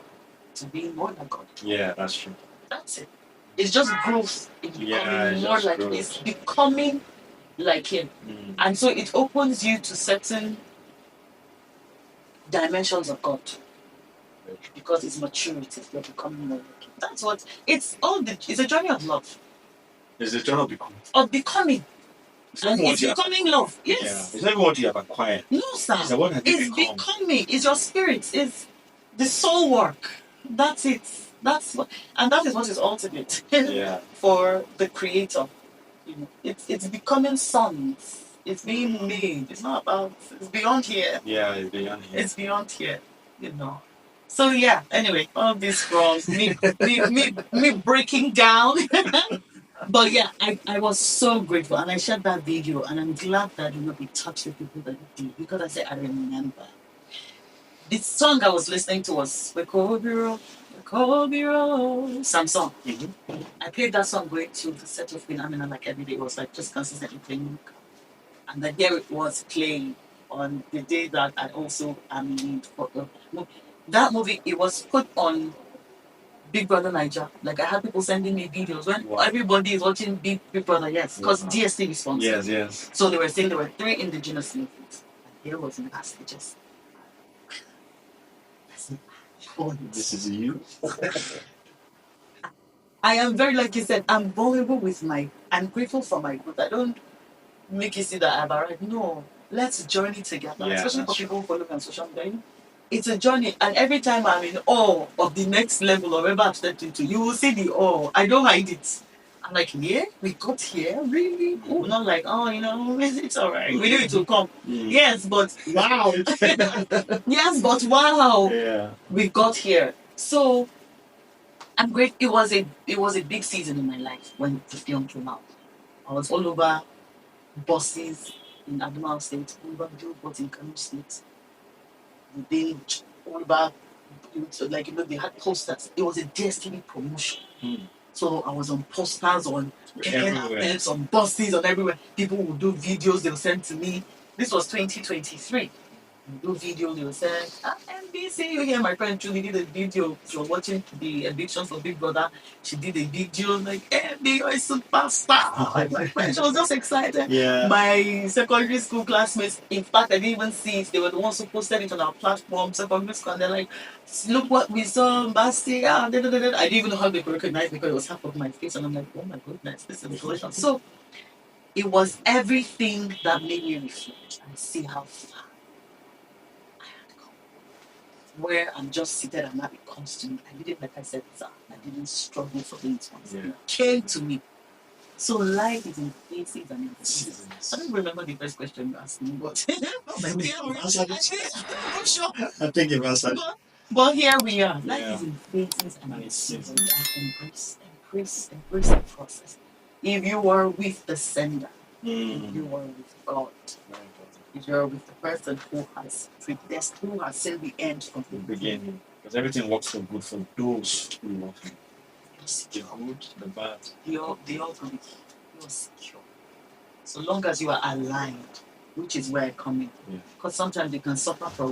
to being more like God. Yeah, that's true. That's it. It's just growth in becoming more like Him. It's becoming like Him. And so it opens you to certain dimensions of God. Because it's maturity, you're becoming more like Him. That's what it's a journey of love. It's a journey of becoming. It's becoming love. Yes. Yeah. It's not even what you have acquired. No, sir. It's what have you become. Becoming. It's your spirit. It's the soul work. That's it. And that is what is ultimate for the creator. It's becoming sons. It's being made. It's not about. It's beyond here. Yeah, it's beyond here. It's beyond here. So yeah. Anyway, all this from me breaking down. But yeah, I was so grateful, and I shared that video, and I'm glad that it touched the people that it did, because I said I remember. The song I was listening to was Wekobiro, Samsung. I played that song going to the set of Phenomena like every day. It was like just consistently playing. And then here it was playing on the day that I also am lead for the movie. That movie, it was put on Big Brother Niger. Like, I had people sending me videos when everybody is watching Big Brother, yes, because DSTV is sponsored. Yes. So they were saying there were 3 indigenous movies. And here was in passages. This is you. I am very, like you said, I'm vulnerable I'm grateful for my growth. I don't make you see that I've arrived. No, let's journey together. Yeah, especially for people who follow me on social media. It's a journey, and every time I'm in awe of the next level of whatever I've stepped into, you will see the awe. I don't hide it. I'm like, yeah, we got here, really? Oh, not like, it's all right. We knew it will come. Yes, but wow. Yes, but wow. Yeah. We got here. So I'm great. It was a big season in my life when the film came out. I was all over buses in Adamawa State, all over billboards in Kano State. They all about, they had posters. It was a DSTV promotion. So I was on posters, on Everywhere. heads, on buses, on everywhere. People would do videos, they would send to me. This was 2023. Do video, they will say, NBC, you hear my friend Julie did a video. She was watching the eviction for Big Brother. She did a video like, MB, you're a superstar. Like my friend, she was just excited. Yeah. My secondary school classmates, in fact, I didn't even see it. They were the ones who posted it on our platform, secondary school, and they're like, look what we saw, Basti. I didn't even know how they could recognize because it was half of my face. And I'm like, oh my goodness, this is delicious. So it was everything that made me reflect and see how far where I'm just seated and that it comes to me. I didn't, like I said, I didn't struggle for it once. It came to me. So life is in phases and in seasons. I don't remember the first question you asked me, but I'm sure. I think you've answered. But here we are. Life is in phases and in seasons. And embrace the process. If you are with the sender, if you are with God, if you're with the person who has predestined, who has seen the end from the beginning. Because everything works for good for those who love Him. The good, the bad. The ugly, you're secure. So long as you are aligned, which is where I come in. Because sometimes you can suffer for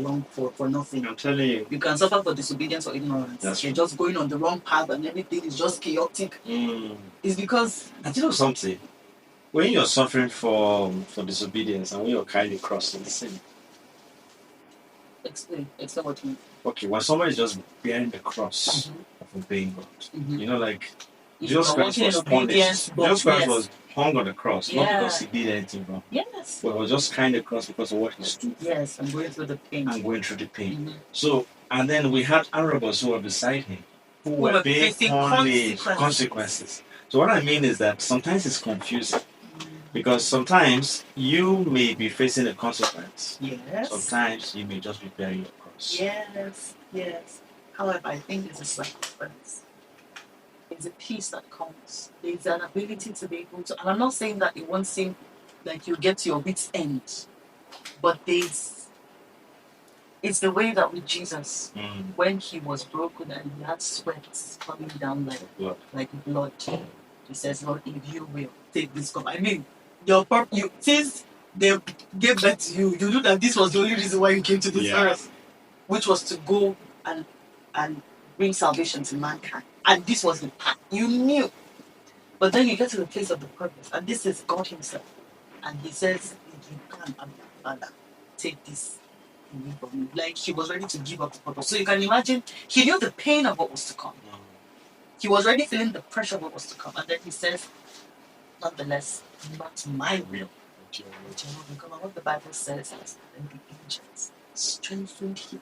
nothing. I'm telling you. You can suffer for disobedience or ignorance. You're just going on the wrong path and everything is just chaotic. It's because... And you know something? When you're suffering for disobedience and when you're carrying the cross, it's the same. Explain what you mean. Okay, when someone is just bearing the cross of obeying God, you know, like Jesus Christ was punished. Jesus Christ was hung on the cross, not because he did anything wrong. Yes. But he was just carrying the cross because of what he stood for. Yes, and going through the pain. So, and then we had Arabs who were beside him, who were facing consequences. So what I mean is that sometimes it's confusing. Because sometimes you may be facing a consequence. Yes. Sometimes you may just be bearing your cross. Yes. However, I think it's a sacrifice. It's a peace that comes. There's an ability to be able to, and I'm not saying that it won't seem like you get to your wit's end, but it's the way that with Jesus, when he was broken and he had sweat coming down like blood, he says, Lord, if you will take this cup. I mean, since they gave birth to you, you knew that this was the only reason why you came to this earth, which was to go and bring salvation to mankind. And this was the path. You knew. But then you get to the place of the purpose, and this is God himself. And he says, if you can, I'm your Father, take this away from me. Like he was ready to give up the purpose. So you can imagine, he knew the pain of what was to come. He was already feeling the pressure of what was to come. And then he says, nonetheless, not my will, but your will become. And what the Bible says is that the angels strengthened him.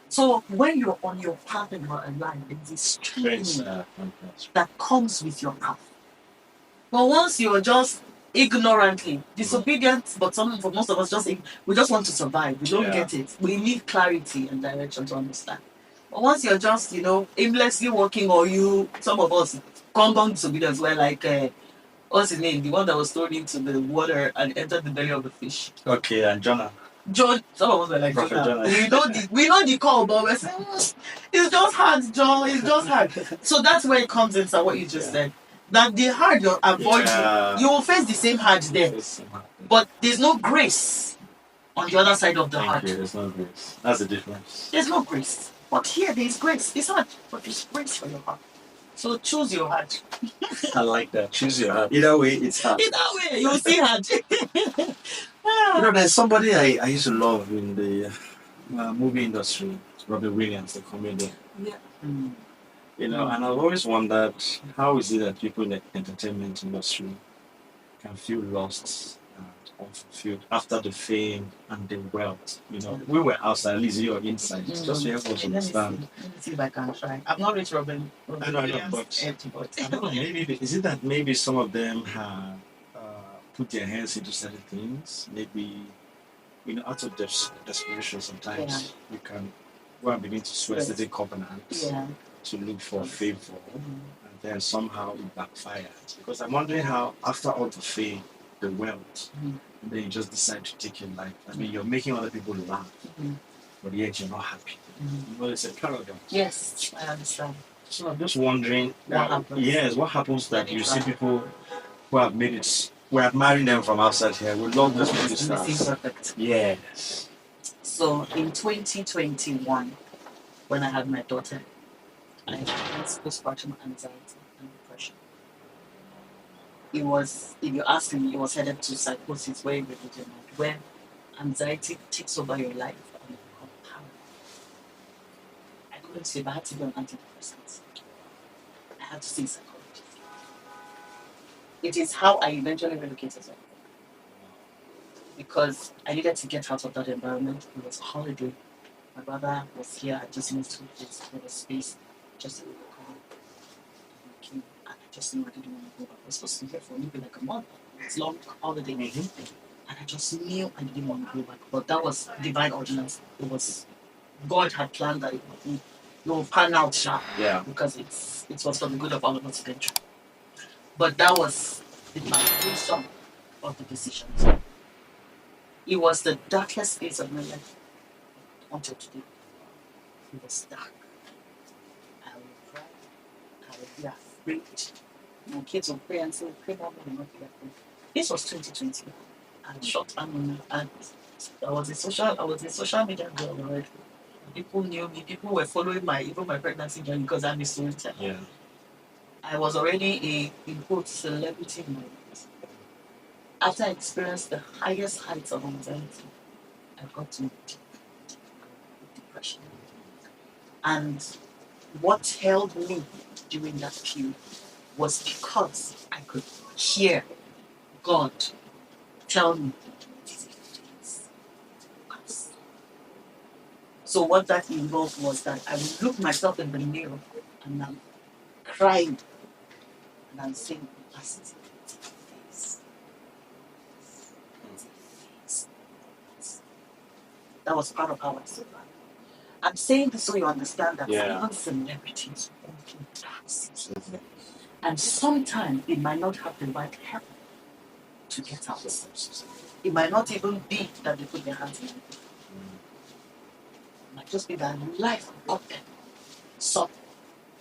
So when you're on your path and you're aligned, there's this strength that comes with your path. But once you're just ignorantly disobedient, but for most of us, we just want to survive. We don't get it. We need clarity and direction to understand. But once you're just, aimlessly walking, or some of us, compound disobedience, where like, what's his name? The one that was thrown into the water and entered the belly of the fish. Okay, and Jonah. John, some of us are like Jonah. We know the call, but we're saying, it's just hard, John. It's just hard. So that's where it comes into what you just said. That the hard you're avoiding, you will face the same hard there. But there's no grace on the other side of the hard. There's no grace. That's the difference. There's no grace. But here there's grace. It's hard, but there's grace for your heart. So choose your heart. I like that. Choose your heart. Either way, it's hard. Either way, you'll see hard. There's somebody I used to love in the movie industry, Robin Williams, the comedian. Yeah. And I've always wondered, how is it that people in the entertainment industry can feel lost and unfulfilled after the fame and the wealth? We were outside, at least you're inside. Just to help us understand. Let me see if I can try. I'm not rich, Robin. I know, but I don't know. Maybe is it that maybe some of them have put their hands into certain things? Maybe out of desperation, sometimes you can go and begin to swear certain covenants to look for favor, and then somehow it backfires. Because I'm wondering how, after all the fame, the wealth, and then you just decide to take your life. I mean, you're making other people laugh, but yet you're not happy. It's a paradox. Yes, I understand. So I'm just wondering, What happens? yes, what happens that Let me you see try. people who have made it, we are marrying them from outside here. We love these movie It's missing stars. perfect. Yes. So in 2021, when I had my daughter, I experienced postpartum anxiety and depression. It was, if you ask me, it was headed to psychosis where you religion, where anxiety takes over your life and you become paranoid. I couldn't sleep. I had to be on antidepressants. I had to see a psychologist. It is how I eventually relocated there because I needed to get out of that environment. It was a holiday. My brother was here. I just moved to this. There was space. Just a little car. I came and I just knew I didn't want to go back. I was supposed to be here for maybe like a month. It's long holiday. And I just knew I didn't want to go back. But that was divine ordinance. It was God had planned that it would pan out sharp. Yeah. Because it was for the good of all of us eventually. But that was the foundation of the decisions. It was the darkest days of my life until today. It was dark. I would cry. I would be afraid. My kids would pray and say, pray more and not be afraid. This was 2020. And short and I was a social media girl already. People knew me. People were following even my pregnancy journey because I'm a storyteller. Yeah. I was already a in quote celebrity in my life. After I experienced the highest heights of anxiety, I got to deep depression. And what held me during that period was because I could hear God tell me, "This is focus." So what that involved was that I would look myself in the mirror and I'm crying and I'm saying, "Capacity, face, face." That was part of how I survived. I'm saying this so you understand that even celebrities go through dark seasons. And sometimes it might not have the right help to get out. It might not even be that they put their hands in it. It might just be that life got them. So,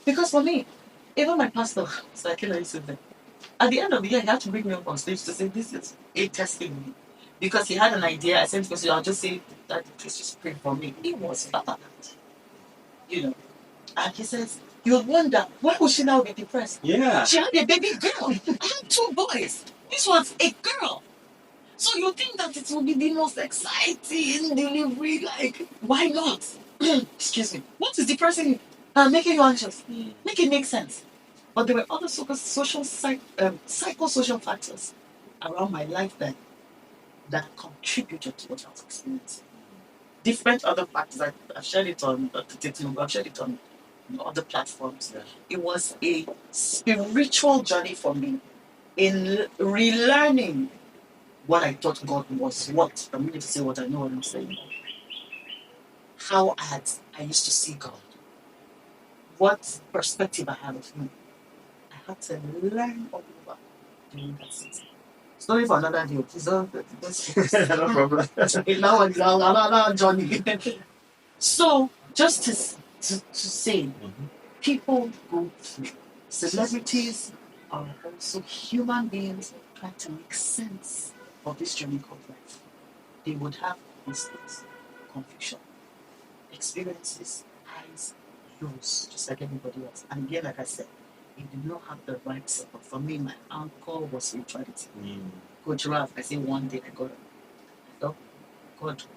because for me, even my pastor, Sakila used to say, at the end of the year, he had to bring me up on stage to say, this is a testimony. Because he had an idea. I sent him, I'll just say that please just pray for me. It was fervent. You know. And he says, you would wonder, why would she now be depressed? Yeah. She had a baby girl. I had two boys. This was a girl. So you think that it will be the most exciting delivery? Like, why not? Excuse me. What is depressing? Making you anxious. Make it make sense. But there were other psychosocial factors around my life that contributed to what I was experiencing. Different other factors. I've shared it on I've shared it on other platforms. Yeah. It was a spiritual journey for me in relearning what I thought God was. What I'm going to say what I know what I'm saying. How I used to see God. What perspective I had of Him. I had to learn all over during that season. Story for another day. It's all No problem. That one is another journey. So just to say, people go through. Celebrities are also human beings trying to make sense of this journey called life. They would have mistakes, confusion, experiences, highs, lows, just like everybody else. And again, like I said, they did not have the right support. For me, my anchor was spirituality. Coach Ralph, I say one day I thought God,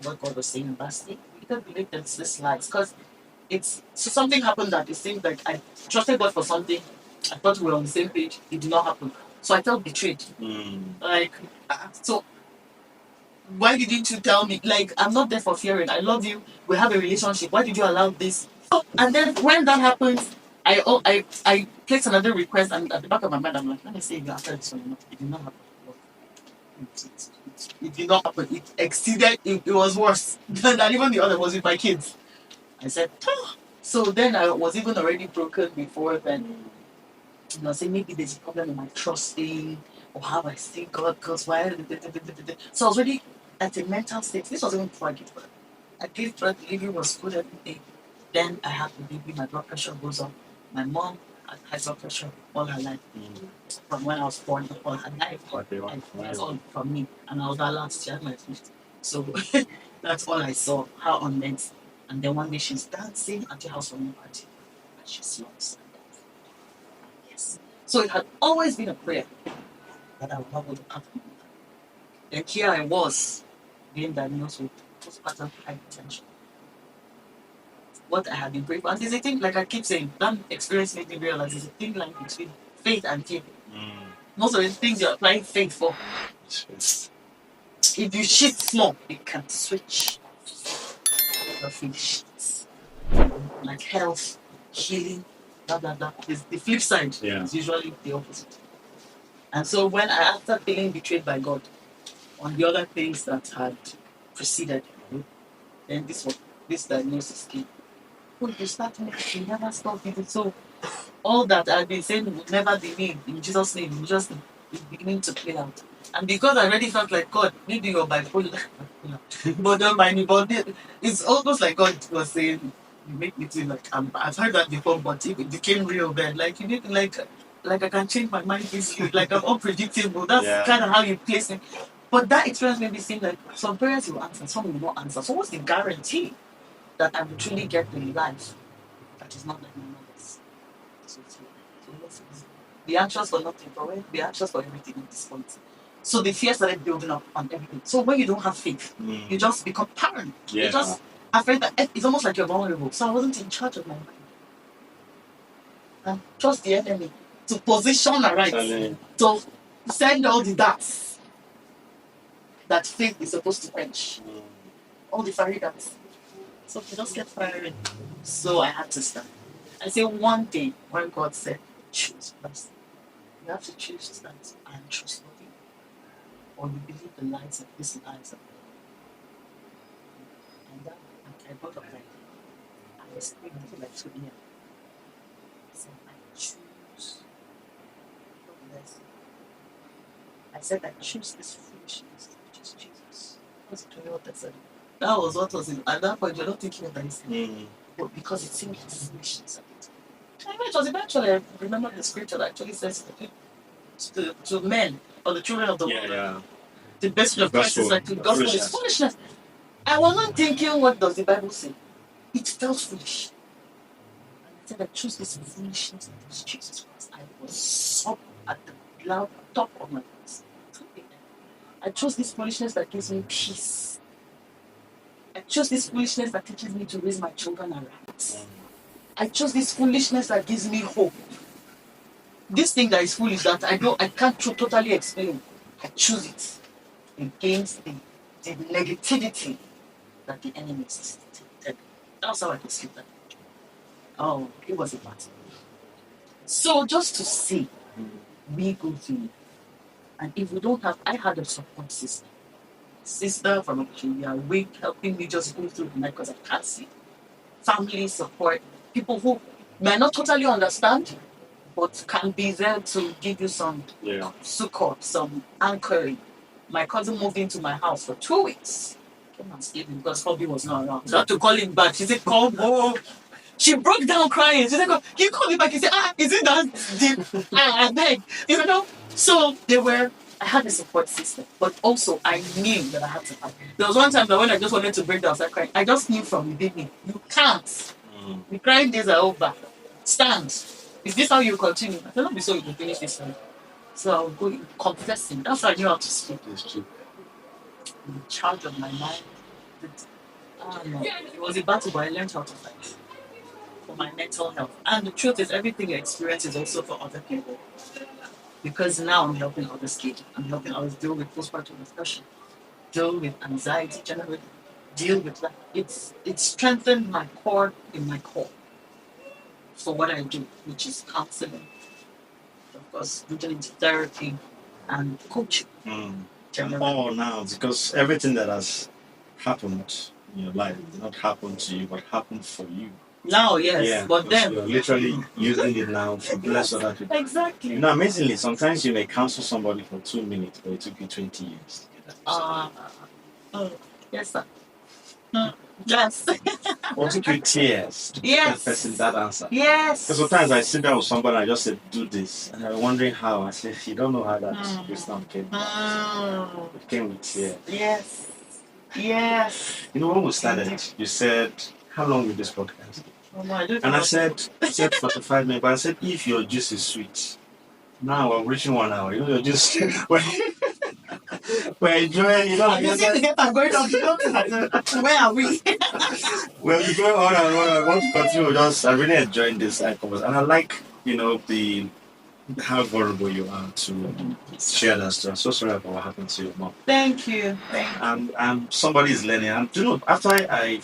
what God was saying in Basque, you don't believe there's this lies. Because so something happened that it seemed like I trusted God for something. I thought we were on the same page. It did not happen. So I felt betrayed. Like, so why didn't you tell me? Like, I'm not there for fearing. I love you. We have a relationship. Why did you allow this? And then when that happens, I place another request, and at the back of my mind, I'm like, let me see if you after this one or not. It did not happen. It did not happen. It exceeded. It was worse than even the other was with my kids. I said, oh. So then I was even already broken before then. Say maybe there's a problem in my trusting or how I see God, because why? So I was already at a mental state. This was even before I gave birth. I gave birth, delivery was good, everything. Then I had the baby, my blood pressure goes up. My mom had high blood pressure all her life. From when I was born all her life. That's all from me. And I was that last. She had my fifth. So that's all I saw. How unmet. And then one day she's dancing at the house for party. And she slops and dance. Yes. So it had always been a prayer that I would not go to come. Then here I was being diagnosed with postpartum hypertension. What I had been praying for. And there's a thing, like I keep saying, that experience made me realize there's a thin line between faith and fear. Most of the things you're applying faith for, if you shift small, it can switch your faith shifts. Like health, healing, blah blah blah. The flip side is usually the opposite. And so when I after feeling betrayed by God on the other things that had preceded, then this diagnosis came. Oh, you start making, you never stop it. So all that I've been saying would never be me in Jesus' name. It just is beginning to play out. And because I already felt like God, maybe you're bipolar, but don't mind me. But it's almost like God was saying, "You make me feel like I've heard that before, but it became real then. Like you need like I can change my mind easily. Like I'm unpredictable. That's kind of how you place it. But that experience made me seem like some prayers you answer, some will not answer. So what's the guarantee that I will truly get the life that is not like my mother's? So be anxious for nothing, but be anxious for everything at this point. So the fear started building up on everything. So when you don't have faith, you just become paranoid. You're just afraid that it's almost like you're vulnerable. So I wasn't in charge of my mind. And trust the enemy to position right, to send all the darts that faith is supposed to quench. All the fiery darts. So you just get firing. So I had to stand. I say one day when God said, choose first. You have to choose that I am trustworthy, or you believe the lies of these lies of God. And that I got up like I was screaming for like 2 years. I said, I choose. I said, I choose this foolishness, which is Jesus. That's what I said. That was what was in. At that point, you're not thinking of anything. But because it seemed like foolishness at it. And it was eventually, I remember the scripture that actually says to men or the children of the world. The message of Christ is like the gospel is foolishness. I wasn't thinking, what does the Bible say? It felt foolish. And I said, I choose this foolishness that is Jesus Christ. I was up at the loud top of my voice. I chose this foolishness that gives me peace. I chose this foolishness that teaches me to raise my children aright. I chose this foolishness that gives me hope. This thing that is foolish that I can't totally explain. I choose it against the negativity that the enemy is. That's how I could sleep that. Oh, it was a battle. So just to see me go through, and if we don't have, I had a support system. Sister from Australia, weak, helping me just go through the night because I can't see. Family support, people who may not totally understand, but can be there to give you some support, some anchoring. My cousin moved into my house for 2 weeks. Came and stayed because hubby was not around. So I had to call him back. She said, come home. She broke down crying. She said, you call me back. He said, is it that deep? I beg. You know? So I had a support system, but also I knew that I had to have. There was one time that when I just wanted to break down, I started crying. I just knew from the beginning, you can't. The crying days are over. Stand. Is this how you continue? I cannot be so you can finish this time. So I would go confessing. That's how I knew how to speak. In charge of my mind. It was a battle, but I learned how to fight for my mental health. And the truth is, everything you experience is also for other people. Because now I'm helping others kids. I'm helping others deal with postpartum depression, deal with anxiety, generally deal with that. It's strengthened my core in my core for what I do, which is counseling, of course, looking into therapy and coaching. Now, because everything that has happened in your life did not happen to you, but happened for you. Now, yes, but then you're literally using it now to bless other people. Exactly. You know, amazingly, sometimes you may counsel somebody for 2 minutes, but it took you 20 years to get that. Yes, sir. Yes. What took you tears to give that person that answer? Yes. Because sometimes I sit down with somebody and I just say, do this. And I'm wondering how. I say, you don't know how that wisdom came. It came with tears. Yes. Yes. You know, when we started, you said, how long will this podcast? Oh, no, I don't And know. I said 45 minutes, but I said, if your juice is sweet. Now I'm reaching 1 hour. You know, you're just, we're enjoying, you know, like I'm going on. Where are we? Well, we're going on and on. I want to continue. I'm really enjoying this conversation, and I like, you know, how vulnerable you are to share that story. I'm so sorry about what happened to your mom. Thank you. Somebody is learning. And you know, after I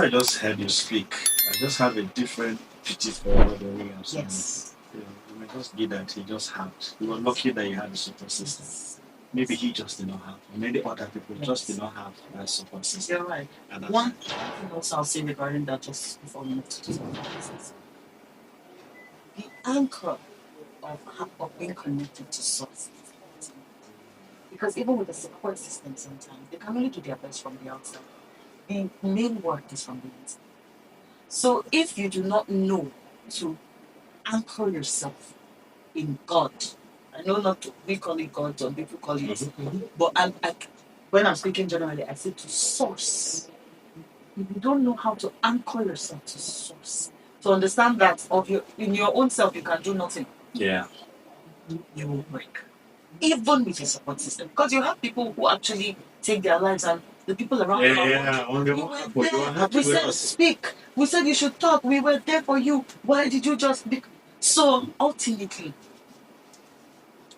just heard you speak, I just have a different pity for the way I'm saying. Yes. You may just be that he just had. You were lucky that you had a support system. Maybe he just did not have. Many other people just did not have that support system. You're right. And one thing else I'll say regarding that, just before we move to something else, the anchor of being connected to source. Because even with the support system, sometimes they can only do their best from the outside. The main work is from the inside. So if you do not know to anchor yourself in God, I know not to, we call it God, some people call it, but when I'm speaking generally, I say to source. If you don't know how to anchor yourself to source, to understand that in your own self you can do nothing. Yeah. You will break. Even with a support system. Because you have people who actually take their lives and the people around you. We said speak. We said you should talk. We were there for you. Why did you just speak? So ultimately,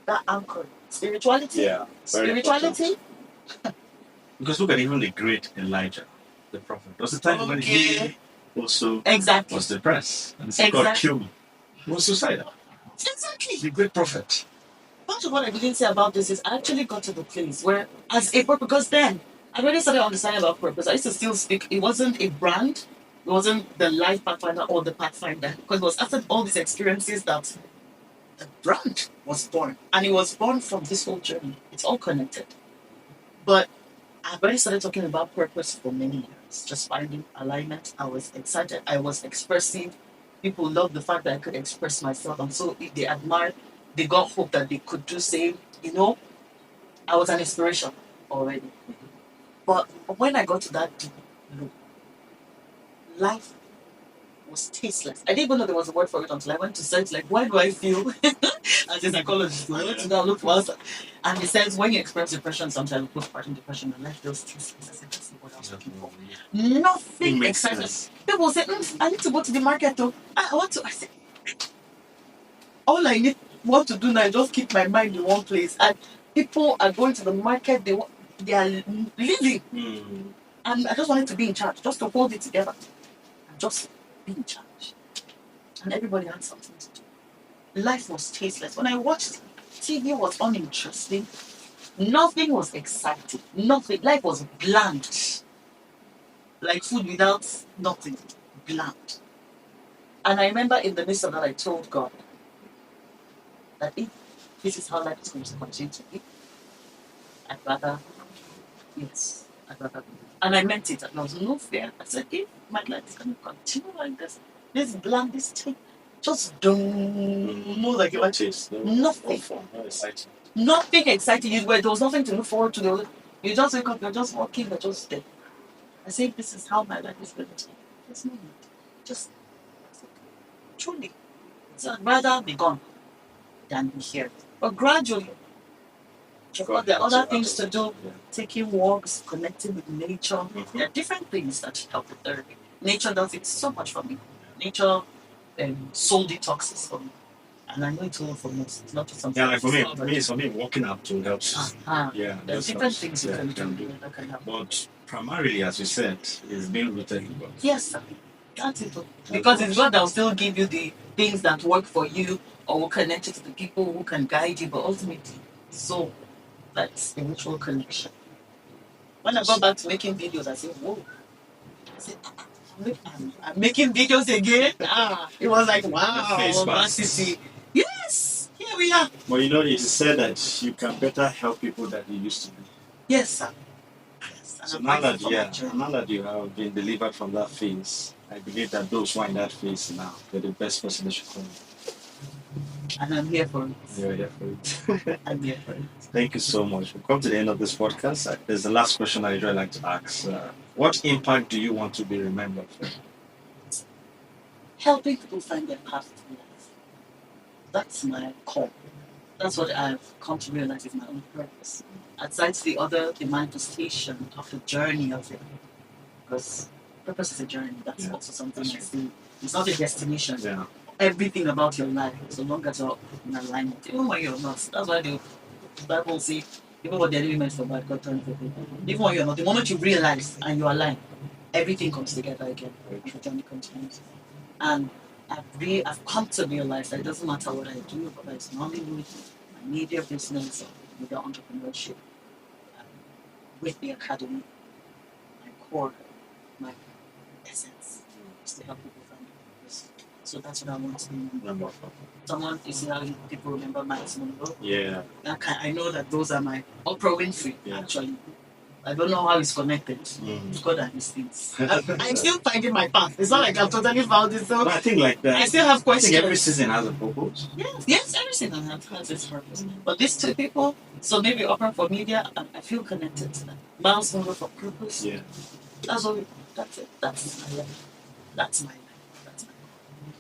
that anchor. Spirituality. Yeah. Spirituality. Because look at even the great Elijah, the prophet. There was a time when he also was depressed and said, God kill me. He was suicidal. Exactly. The great prophet. Part of what I didn't say about this is I actually got to the place where, as a purpose, because then I really started understanding about purpose. I used to still speak. It wasn't a brand. It wasn't the life pathfinder or the pathfinder. Because it was after all these experiences that the brand was born. And it was born from this whole journey. It's all connected. But I've already started talking about purpose for many years. Just finding alignment. I was excited. I was expressive. People loved the fact that I could express myself. And so if they admired, they got hope that they could do same. You know, I was an inspiration already. But when I got to that deep low, life was tasteless. I didn't even know there was a word for it until I went to search, like, why do I feel? As a psychologist, I went to go look for answer. And it says, when you experience depression, sometimes postpartum depression, your life feels tasteless. I said, that's the word I was looking for. Nothing exciting. People say, I need to go to the market, though. I want to. I said, all I want to do now is just keep my mind in one place. And people are going to the market, they are living. And I just wanted to be in charge, just to hold it together. And just be in charge. And everybody had something to do. Life was tasteless. When I watched TV, was uninteresting. Nothing was exciting. Nothing. Life was bland. Like food without nothing. Bland. And I remember in the midst of that, I told God that if this is how life is going to continue to be, I'd rather. And I meant it. And there was no fear. I said, if my life is going to continue like this bland, this thing, just don't move like you want to. Nothing. Nothing exciting. There was nothing to look forward to. You just wake up, you're just walking, you're just there. I say, this is how my life is going to be. There's no need. Just, truly. So I'd rather be gone than be here. But gradually, because there are other things to do, taking walks, connecting with nature. There are different things that help with therapy. Nature does it so much for me. Nature soul detoxes for me. And I know it's all for most. It's not just something. Yeah, like for me, walking up to helps. Yeah, there's different things you can do that can help. But primarily, as you said, is being rooted in God. Yes, sir. That's it. Because it's God that will still give you the things that work for you or will connect you to the people who can guide you. But ultimately, so that spiritual connection. When I got back to making videos, I said, whoa. I said, I'm making videos again. It was like, wow. Yes, here we are. But you know, it is said that you can better help people than you used to be. Yes, sir. So now that you have been delivered from that phase, I believe that those who are in that phase now, they're the best person they should come. And I'm here for it. You're here for it. I'm here for it. Thank you so much. We've come to the end of this podcast. There's the last question I usually like to ask. What impact do you want to be remembered for? Helping people find their path to life. That's my core. That's what I've come to realize is my own purpose. Aside the manifestation of the journey of it. Because purpose is a journey. That's also something I see. It's not a destination. Yeah. Everything about your life, so long as you're in alignment, even when you're not. That's why the Bible says, even what the enemy meant for bad, God turns for good. Even when you're not, the moment you realize and you align, everything comes together again. And the journey continues. And I've come to realize that it doesn't matter what I do, whether it's Nollywood, my media business, or media entrepreneurship, with the academy, my core, my essence is to help people find their purpose. So that's what I want to remember. Someone, you see how people remember Max Monroe? Yeah. I know that those are my Oprah Winfrey, actually. I don't know how it's connected. God and his things. I'm still finding my path. It's not like I've totally found it. So I think like that. I still have questions. I think every season has a purpose. Yes, every season has its purpose. But these two people, so maybe Oprah for media, I feel connected to them. Miles Monroe for purpose. Yeah. That's it. That's my life. That's my life.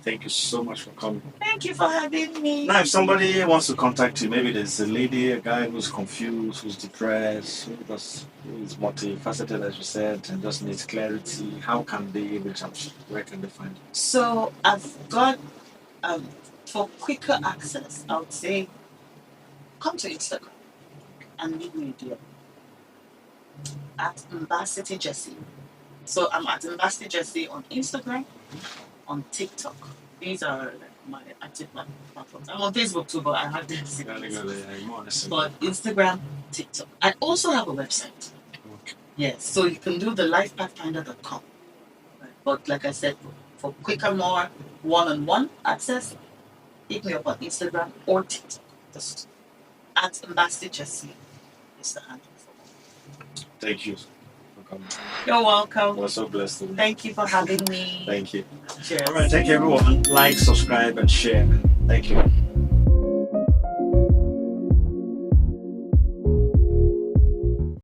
Thank you so much for coming. Thank you for having me. Now, if somebody wants to contact you, maybe there's a lady, a guy who's confused, who's depressed, who is multifaceted, as you said, and just needs clarity, how can they reach out? Where can they find you? So I've got, for quicker access, I would say, come to Instagram and leave me a DM at Ambassador Jessie. So I'm at Ambassador Jessie on Instagram, on TikTok. These are my active platforms. I'm on Facebook too, but I have this. But Instagram, TikTok. I also have a website. Okay. Yes, so you can do the lifepathfinder.com. Right. But like I said, for quicker, more one-on-one access, hit me up on Instagram or TikTok. Just at Ambassador Jessie is the handle for. Thank you. You're welcome. We're so blessed. Thank you for having me. Thank you. Cheers. All right, thank you everyone. Like, subscribe, and share. Thank you.